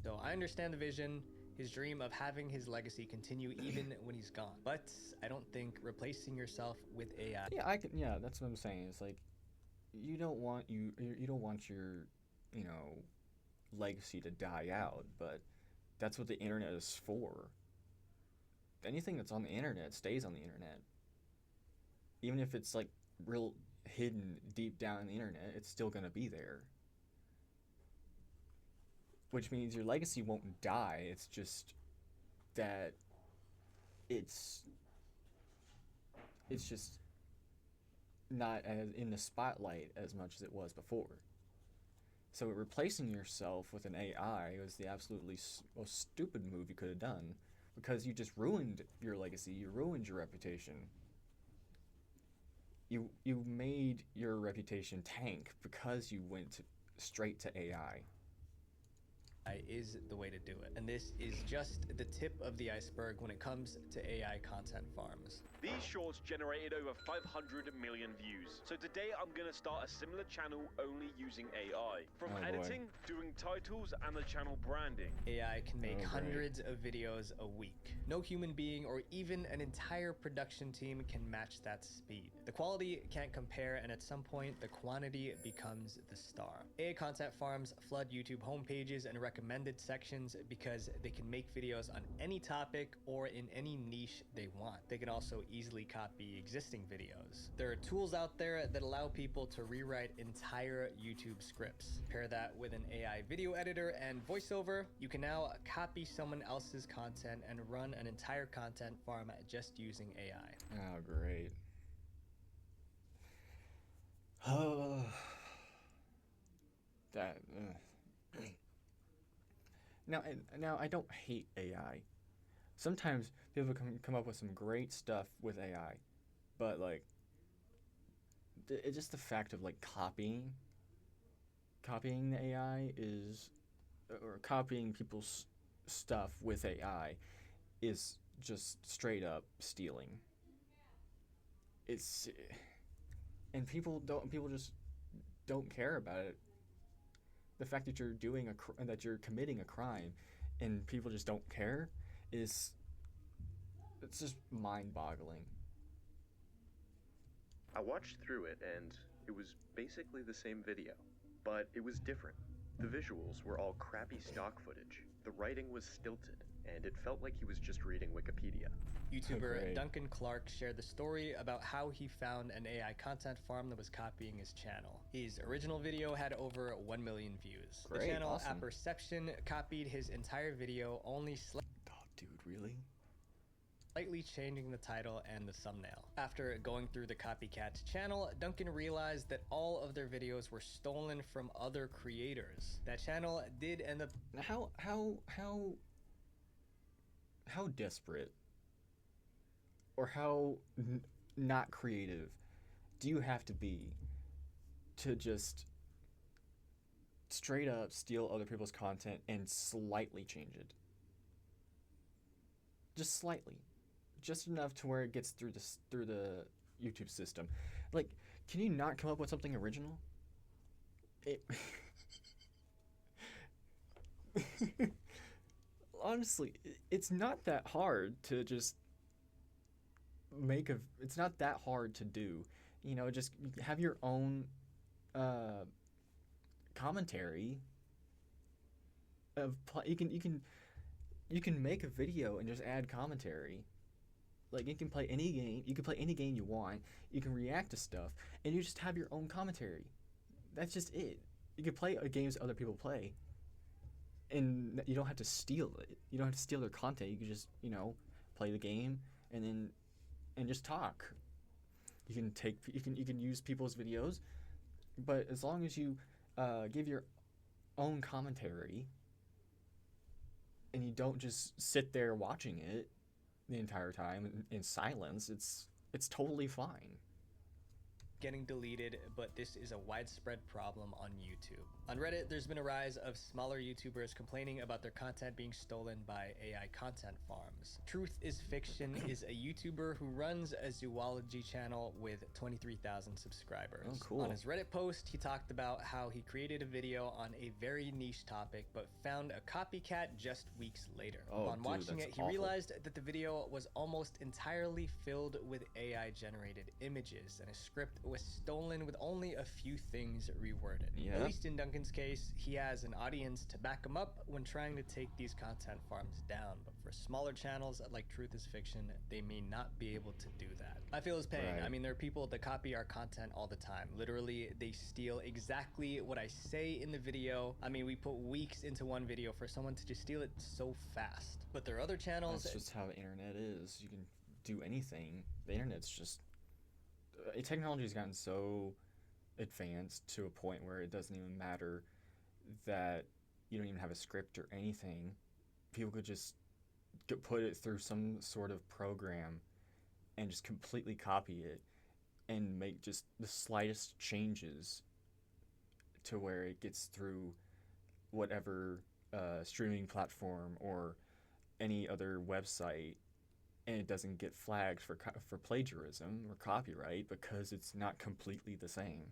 So I understand the vision, his dream of having his legacy continue even when he's gone. But I don't think replacing yourself with AI... Yeah, that's what I'm saying. It's like, you don't want your legacy to die out, but that's what the internet is for. Anything that's on the internet stays on the internet. Even if it's like real hidden deep down in the internet, it's still gonna be there. Which means your legacy won't die, it's just that it's just not as in the spotlight as much as it was before. So replacing yourself with an AI was the absolutely most stupid move you could have done, because you just ruined your legacy, you ruined your reputation. You made your reputation tank because you went straight to AI. Is the way to do it. And this is just the tip of the iceberg when it comes to AI content farms. These shorts generated over 500 million views. So today I'm gonna start a similar channel only using AI. From editing, doing titles, and the channel branding. AI can make hundreds of videos a week. No human being or even an entire production team can match that speed. The quality can't compare, and at some point the quantity becomes the star. AI content farms flood YouTube homepages and recommended sections because they can make videos on any topic or in any niche they want. They can also easily copy existing videos. There are tools out there that allow people to rewrite entire YouTube scripts. Pair that with an AI video editor and voiceover, you can now copy someone else's content and run an entire content farm just using AI. Oh, great. Oh, that. Now I don't hate AI. Sometimes people can come up with some great stuff with AI, but like, it's just the fact of like copying the AI or copying people's stuff with AI is just straight up stealing. It's and people just don't care about it. The fact that you're that you're committing a crime and people just don't care it's just mind-boggling. I watched through it and it was basically the same video, but it was different. The visuals were all crappy stock footage. The writing was stilted, and it felt like he was just reading Wikipedia. YouTuber Duncan Clark shared the story about how he found an AI content farm that was copying his channel. His original video had over 1 million views. The channel Apperception copied his entire video, only slightly changing the title and the thumbnail. After going through the copycat's channel, Duncan realized that all of their videos were stolen from other creators. That channel did end up... How desperate or how not creative do you have to be to just straight up steal other people's content and slightly change it? Just slightly. Just enough to where it gets through the YouTube system. Like, can you not come up with something original? Honestly, it's not that hard to just it's not that hard to do. You know, just have your own commentary of you can make a video and just add commentary. Like, you can play any game. You can play any game you want. You can react to stuff, and you just have your own commentary. That's just it. You can play games other people play, and you don't have to steal it. You don't have to steal their content. You can just, play the game and just talk. You can use people's videos, but as long as you give your own commentary, and you don't just sit there watching it the entire time in silence, it's totally fine. Getting deleted, but this is a widespread problem on YouTube. On Reddit, there's been a rise of smaller YouTubers complaining about their content being stolen by AI content farms. Truth is Fiction is a YouTuber who runs a zoology channel with 23,000 subscribers. Oh, cool. On his Reddit post, he talked about how he created a video on a very niche topic, but found a copycat just weeks later. Upon watching it, he realized that the video was almost entirely filled with AI-generated images, and a script was stolen with only a few things reworded. Yeah. At least in Duncan's case, he has an audience to back him up when trying to take these content farms down, but for smaller channels like Truth is Fiction, they may not be able to do that. I feel his pain. Right. I mean, there are people that copy our content all the time. Literally, they steal exactly what I say in the video. I mean, we put weeks into one video for someone to just steal it so fast. But there are other channels... That's just how the internet is. You can do anything. The internet's just... technology has gotten so advanced to a point where it doesn't even matter that you don't even have a script or anything. People could just put it through some sort of program and just completely copy it and make just the slightest changes to where it gets through whatever streaming platform or any other website, and it doesn't get flagged for plagiarism or copyright because it's not completely the same.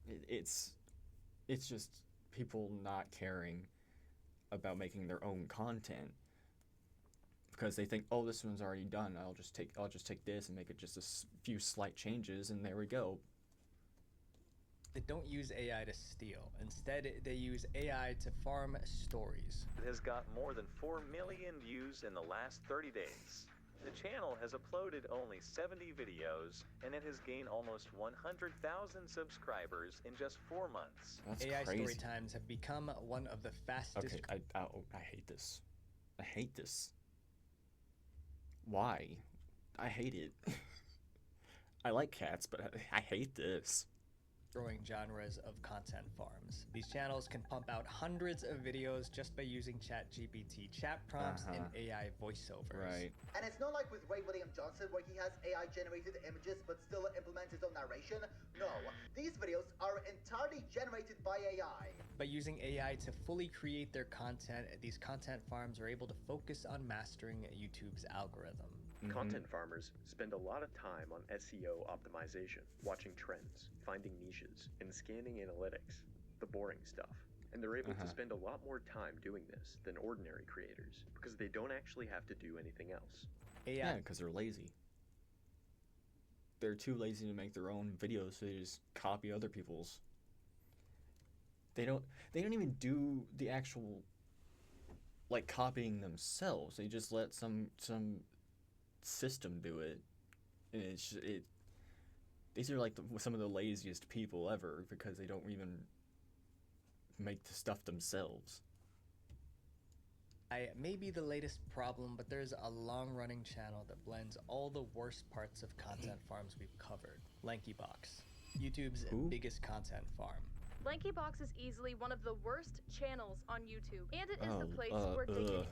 It's just people not caring about making their own content because they think, oh, this one's already done. I'll just take this and make it just a few slight changes, and there we go. They don't use AI to steal. Instead, they use AI to farm stories. It has got more than 4 million views in the last 30 days. The channel has uploaded only 70 videos, and it has gained almost 100,000 subscribers in just 4 months. That's AI crazy. story times have become one of the fastest... Okay, I hate this. I hate this. Why? I hate it. I like cats, but I hate this. growing genres of content farms. These channels can pump out hundreds of videos just by using ChatGPT chat prompts and AI voiceovers. Right. And it's not like with Ray William Johnson where he has AI generated images but still implements his own narration. No, these videos are entirely generated by AI. By using AI to fully create their content, these content farms are able to focus on mastering YouTube's algorithm. Content farmers spend a lot of time on SEO optimization, watching trends, finding niches, and scanning analytics, the boring stuff. And they're able to spend a lot more time doing this than ordinary creators because they don't actually have to do anything else. Yeah, because they're lazy. They're too lazy to make their own videos, so they just copy other people's. They don't even do the actual, like, copying themselves. They just let some system do it, and these are like some of the laziest people ever because they don't even make the stuff themselves. I may be the latest problem, but there's a long-running channel that blends all the worst parts of content farms we've covered. LankyBox, YouTube's biggest content farm. LankyBox is easily one of the worst channels on YouTube, and it is the place where digging.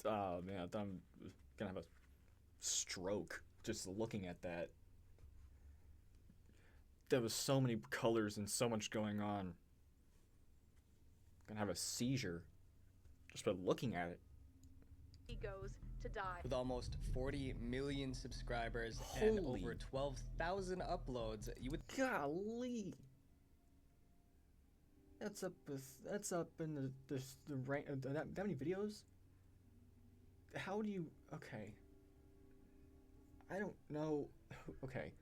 Oh man, I thought I'm gonna have a stroke just looking at that. There was so many colors and so much going on. Gonna have a seizure just by looking at it. He goes to die. With almost 40 million subscribers and over 12,000 uploads, you would golly. That's up in the rank. That many videos. How do you? Okay. I don't know. Okay.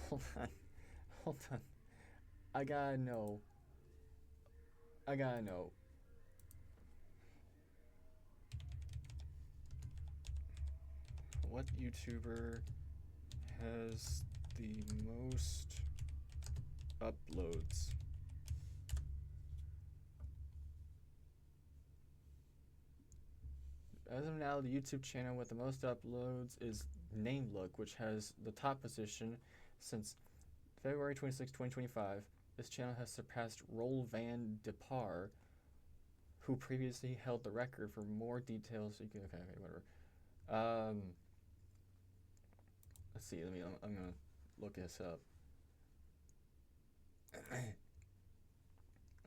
Hold on. I gotta know. What YouTuber has the most uploads? As of now, the YouTube channel with the most uploads is NameLook, which has the top position since February 26, 2025. This channel has surpassed Roll Van Depar, who previously held the record for more details. Okay, whatever. Let's see. I'm gonna look this up.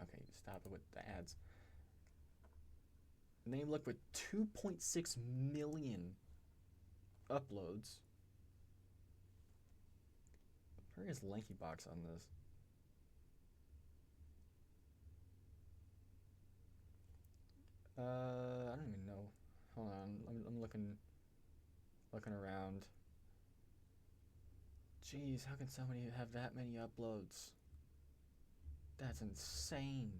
Okay, stop it with the ads. NameLook with 2.6 million uploads. Where is LankyBox on this? I don't even know. Hold on, I'm looking around. Jeez, how can somebody have that many uploads? That's insane.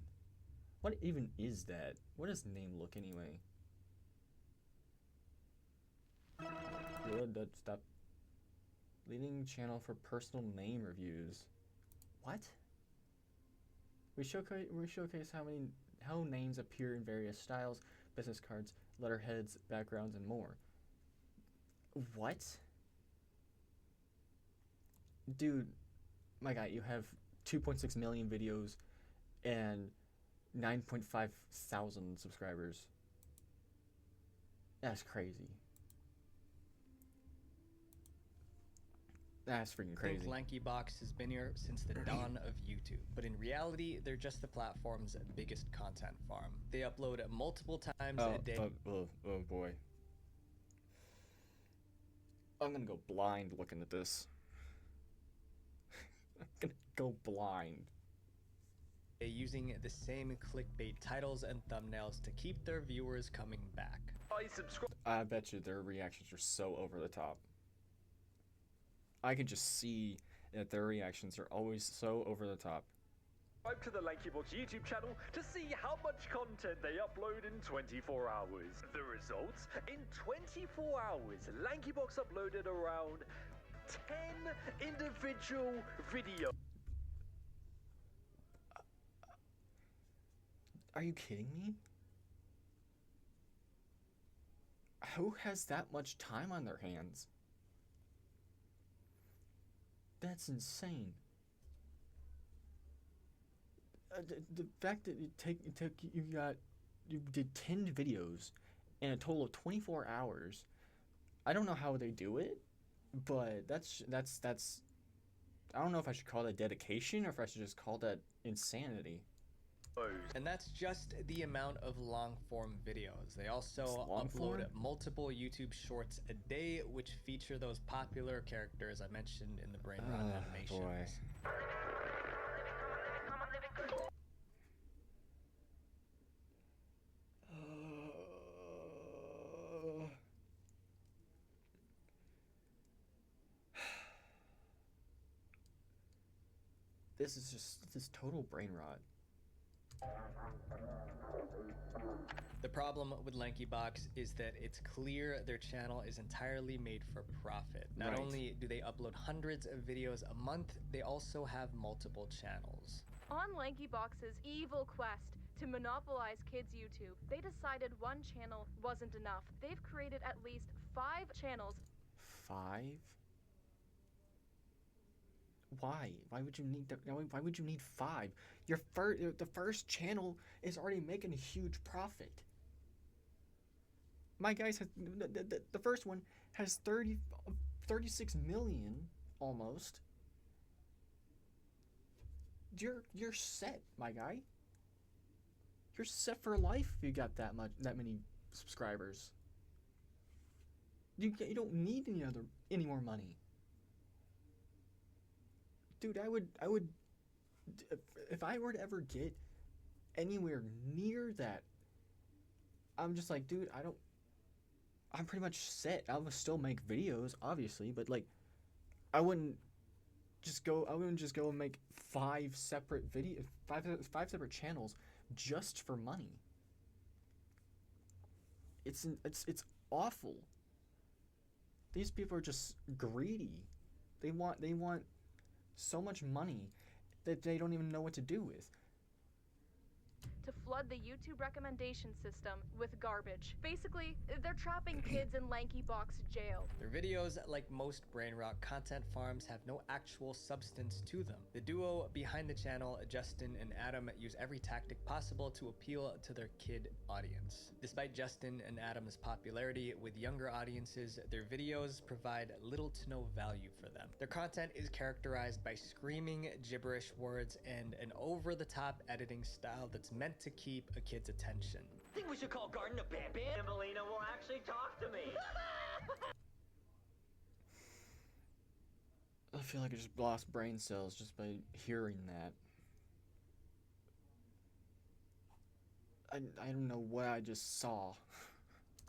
What even is that? What is NameLook anyway? Good, stop. Leading channel for personal name reviews. What? We showcase how names appear in various styles, business cards, letterheads, backgrounds, and more. What? Dude, my God, you have 2.6 million videos and 9.5 thousand subscribers. That's crazy. That's freaking crazy. I think LankyBox has been here since the dawn of YouTube, but in reality, they're just the platform's biggest content farm. They upload multiple times a day. Oh boy. I'm gonna go blind looking at this. I'm gonna go blind. Using the same clickbait titles and thumbnails to keep their viewers coming back. I bet you their reactions are so over the top. I can just see that their reactions are always so over the top. Subscribe to the LankyBox YouTube channel to see how much content they upload in 24 hours. The results? In 24 hours, LankyBox uploaded around 10 individual videos. Are you kidding me? Who has that much time on their hands? That's insane. The fact that you did 10 videos in a total of 24 hours. I don't know how they do it, but that's I don't know if I should call that dedication or if I should just call that insanity. And that's just the amount of long-form videos. They also upload multiple YouTube shorts a day, which feature those popular characters I mentioned in the Brain Rot animations. Boy. This is total brain rot. The problem with LankyBox is that it's clear their channel is entirely made for profit. Not only do they upload hundreds of videos a month, they also have multiple channels. On LankyBox's evil quest to monopolize kids' YouTube, they decided one channel wasn't enough. They've created at least 5 channels. 5? Why? Why would you need why would you need 5? The first channel is already making a huge profit. My guys has the first one has 36 million almost. You're set, my guy. You're set for life if you got that many subscribers. You don't need any more money. Dude, I would if I were to ever get anywhere near that, I'm just like, dude, I'm pretty much set. I would still make videos, obviously, but like, I wouldn't just go and make 5 separate channels just for money. It's awful. These people are just greedy. They want so much money that they don't even know what to do with. To flood the YouTube recommendation system with garbage. Basically, they're trapping kids in LankyBox jail. Their videos, like most brain rot content farms, have no actual substance to them. The duo behind the channel, Justin and Adam, use every tactic possible to appeal to their kid audience. Despite Justin and Adam's popularity with younger audiences, their videos provide little to no value for them. Their content is characterized by screaming gibberish words and an over-the-top editing style that's meant to keep a kid's attention. I think we should call Garden a Bam Bam and Melina will actually talk to me. I feel like I just lost brain cells just by hearing that. I don't know what I just saw.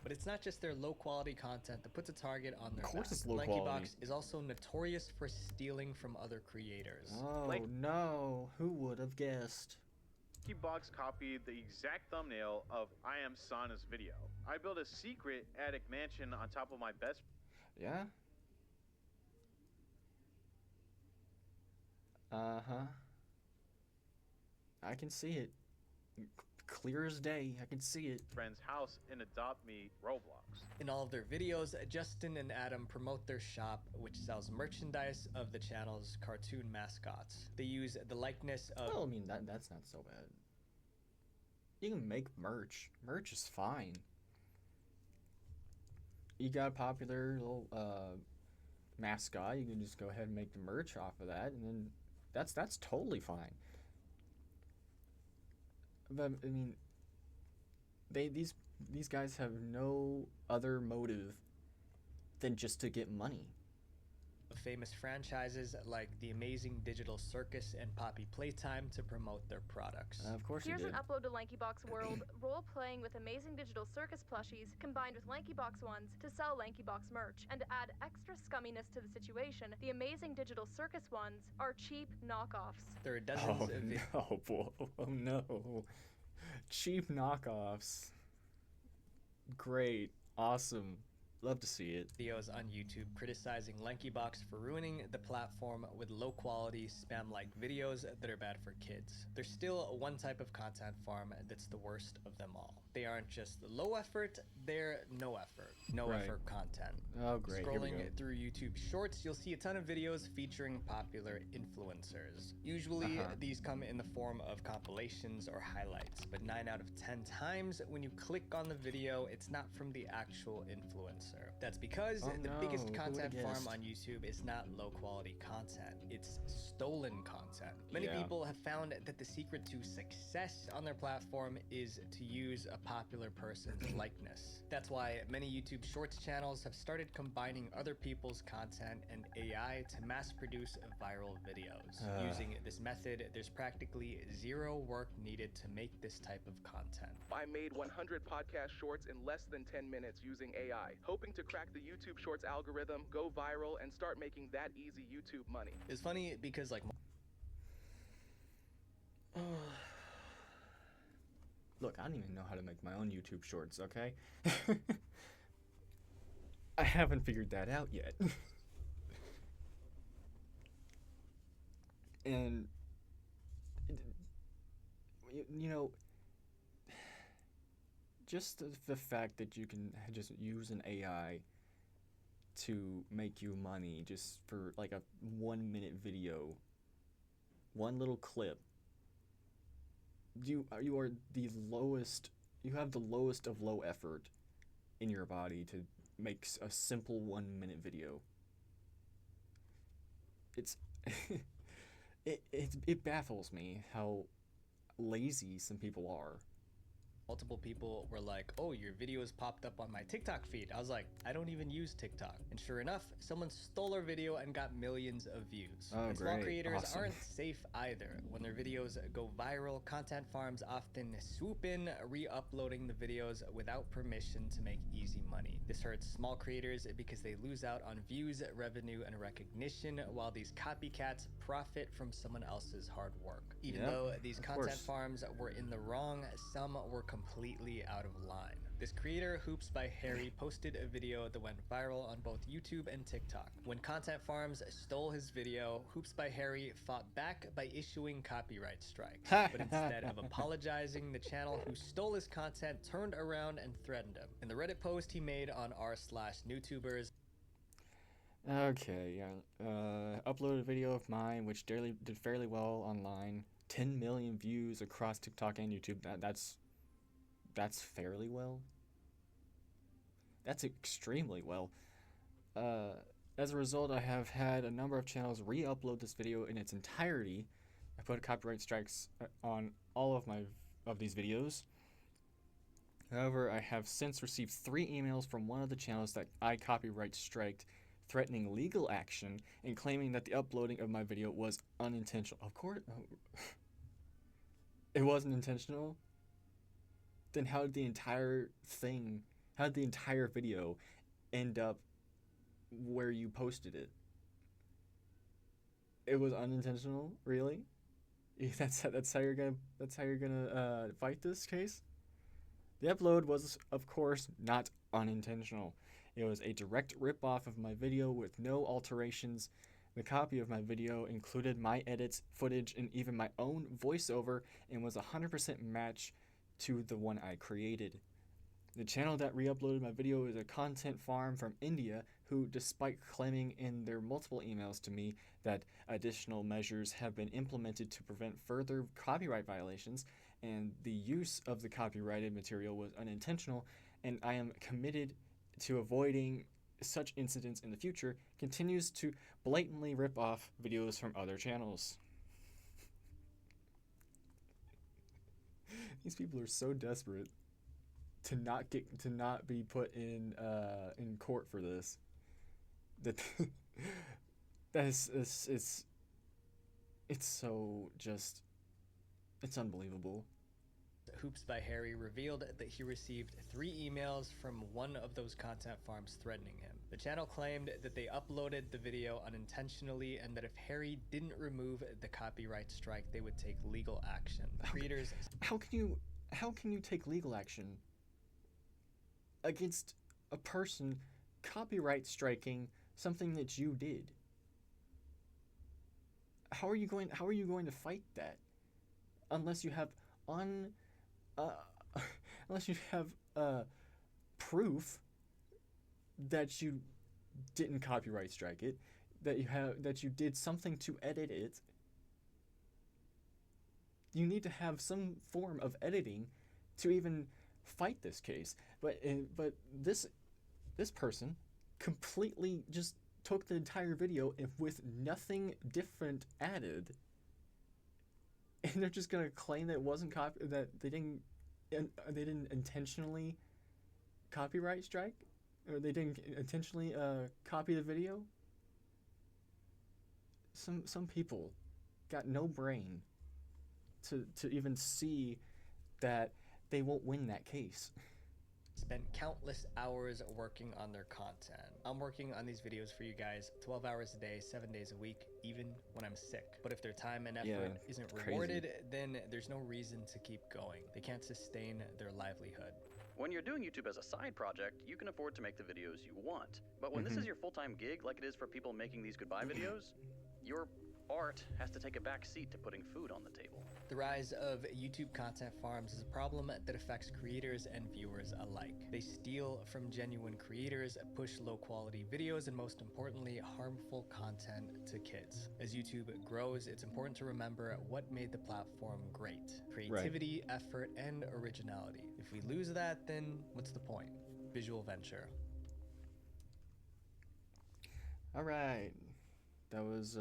But it's not just their low-quality content that puts a target on their back. Of course it's low quality. LankyBox is also notorious for stealing from other creators. Oh no, who would have guessed? LankyBox copied the exact thumbnail of I Am Sana's video. I built a secret attic mansion on top of my best. Yeah? Uh-huh. I can see it. Clear as day, I can see it. Friend's house in Adopt Me Roblox. In all of their videos, Justin and Adam promote their shop, which sells merchandise of the channel's cartoon mascots. They use the likeness of... Well, I mean, that's not so bad. You can make merch. Merch is fine. You got a popular little mascot, you can just go ahead and make the merch off of that, and then that's totally fine. But I mean, these guys have no other motive than just to get money. Famous franchises like The Amazing Digital Circus and Poppy Playtime to promote their products. Of course Here's you did. an upload to LankyBox World, role-playing with Amazing Digital Circus plushies combined with LankyBox ones to sell LankyBox merch. And to add extra scumminess to the situation, the Amazing Digital Circus ones are cheap knockoffs. There are dozens of no, boy. Oh no. Cheap knockoffs. Great. Awesome. Love to see it. Videos on YouTube criticizing LankyBox for ruining the platform with low quality spam-like videos that are bad for kids. There's still one type of content farm that's the worst of them all. They aren't just low effort, they're no effort. No effort content. Oh great, here we go. Scrolling through YouTube Shorts, you'll see a ton of videos featuring popular influencers. Usually these come in the form of compilations or highlights, but 9 out of 10 times when you click on the video, it's not from the actual influencer. That's because the biggest content farm on YouTube is not low quality content, it's stolen content. Many people have found that the secret to success on their platform is to use a popular person's likeness. That's why many YouTube Shorts channels have started combining other people's content and AI to mass produce viral videos. Using this method, there's practically zero work needed to make this type of content. I made 100 podcast shorts in less than 10 minutes using AI, hoping to crack the YouTube Shorts algorithm, go viral, and start making that easy YouTube money. It's funny because like look, I don't even know how to make my own YouTube Shorts, okay? I haven't figured that out yet. And you know, just the fact that you can just use an AI to make you money just for like a 1-minute video, one little clip. You are the lowest. You have the lowest of low effort in your body to make a simple 1-minute video. It's it baffles me how lazy some people are. Multiple people were like, oh, your videos popped up on my TikTok feed. I was like, I don't even use TikTok. And sure enough, someone stole our video and got millions of views. Oh, and small great. creators Awesome. aren't safe either. When their videos go viral, content farms often swoop in, re-uploading the videos without permission to make easy money. This hurts small creators because they lose out on views, revenue, and recognition, while these copycats profit from someone else's hard work. Even though these content farms were in the wrong, some were completely out of line. This creator, Hoops by Harry, posted a video that went viral on both YouTube and TikTok. When content farms stole his video, Hoops by Harry fought back by issuing copyright strikes. But instead of apologizing, the channel who stole his content turned around and threatened him. In the Reddit post he made on r/NewTubers, Okay, uploaded a video of mine which did fairly well online. 10 million views across TikTok and YouTube. That's fairly well. That's extremely well. As a result, I have had a number of channels re-upload this video in its entirety. I put copyright strikes on all of these videos. However, I have since received 3 emails from one of the channels that I copyright striked, threatening legal action and claiming that the uploading of my video was unintentional. Of course, it wasn't intentional. Then how did the entire video end up where you posted it? It was unintentional, really? That's how you're gonna fight this case? The upload was, of course, not unintentional. It was a direct rip-off of my video with no alterations. The copy of my video included my edits, footage, and even my own voiceover, and was 100% match to the one I created. The channel that re-uploaded my video is a content farm from India who, despite claiming in their multiple emails to me that additional measures have been implemented to prevent further copyright violations and the use of the copyrighted material was unintentional, and I am committed to avoiding such incidents in the future, continues to blatantly rip off videos from other channels. These people are so desperate to not be put in court for this. It's so just, it's unbelievable. Hoops by Harry revealed that he received 3 emails from one of those content farms threatening him. The channel claimed that they uploaded the video unintentionally and that if Harry didn't remove the copyright strike, they would take legal action. Creators... How can you take legal action against a person copyright striking something that you did. How are you going to fight that? Unless you have unless you have proof that you didn't copyright strike it, that you did something to edit it. You need to have some form of editing to even fight this case. But this person completely just took the entire video with nothing different added, and they're just gonna claim that it wasn't that they didn't intentionally copyright strike, or they didn't intentionally copy the video. Some people got no brain to even see that they won't win that case. Spent countless hours working on their content. I'm working on these videos for you guys 12 hours a day, 7 days a week, even when I'm sick. But if their time and effort isn't rewarded, then there's no reason to keep going. They can't sustain their livelihood. When you're doing YouTube as a side project, you can afford to make the videos you want. But when this is your full-time gig, like it is for people making these goodbye videos, your art has to take a back seat to putting food on the table. The rise of YouTube content farms is a problem that affects creators and viewers alike. They steal from genuine creators, push low-quality videos, and most importantly, harmful content to kids. As YouTube grows, it's important to remember what made the platform great: creativity, effort, and originality. If we lose that, then what's the point? Visual Venture. All right, that was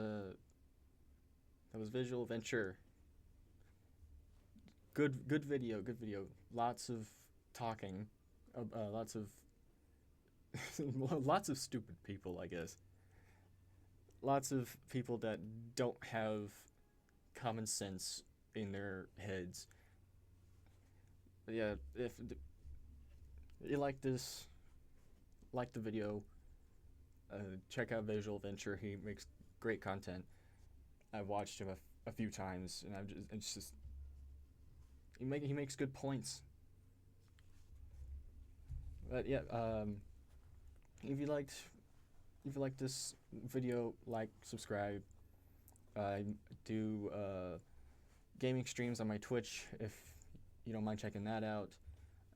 Visual Venture. Good video. Lots of talking, lots of lots of stupid people, I guess. Lots of people that don't have common sense in their heads. But yeah, if you like the video, check out Visual Venture. He makes great content. I've watched him a few times, and he makes good points. But yeah, if you liked this video, like, subscribe. I do gaming streams on my Twitch if you don't mind checking that out.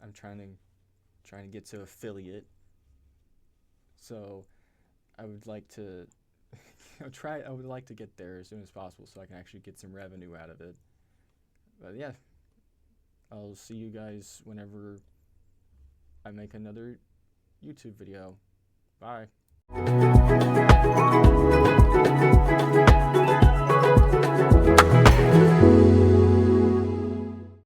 I'm trying to get to affiliate, so I would like to I would like to get there as soon as possible so I can actually get some revenue out of it. But yeah, I'll see you guys whenever I make another YouTube video. Bye.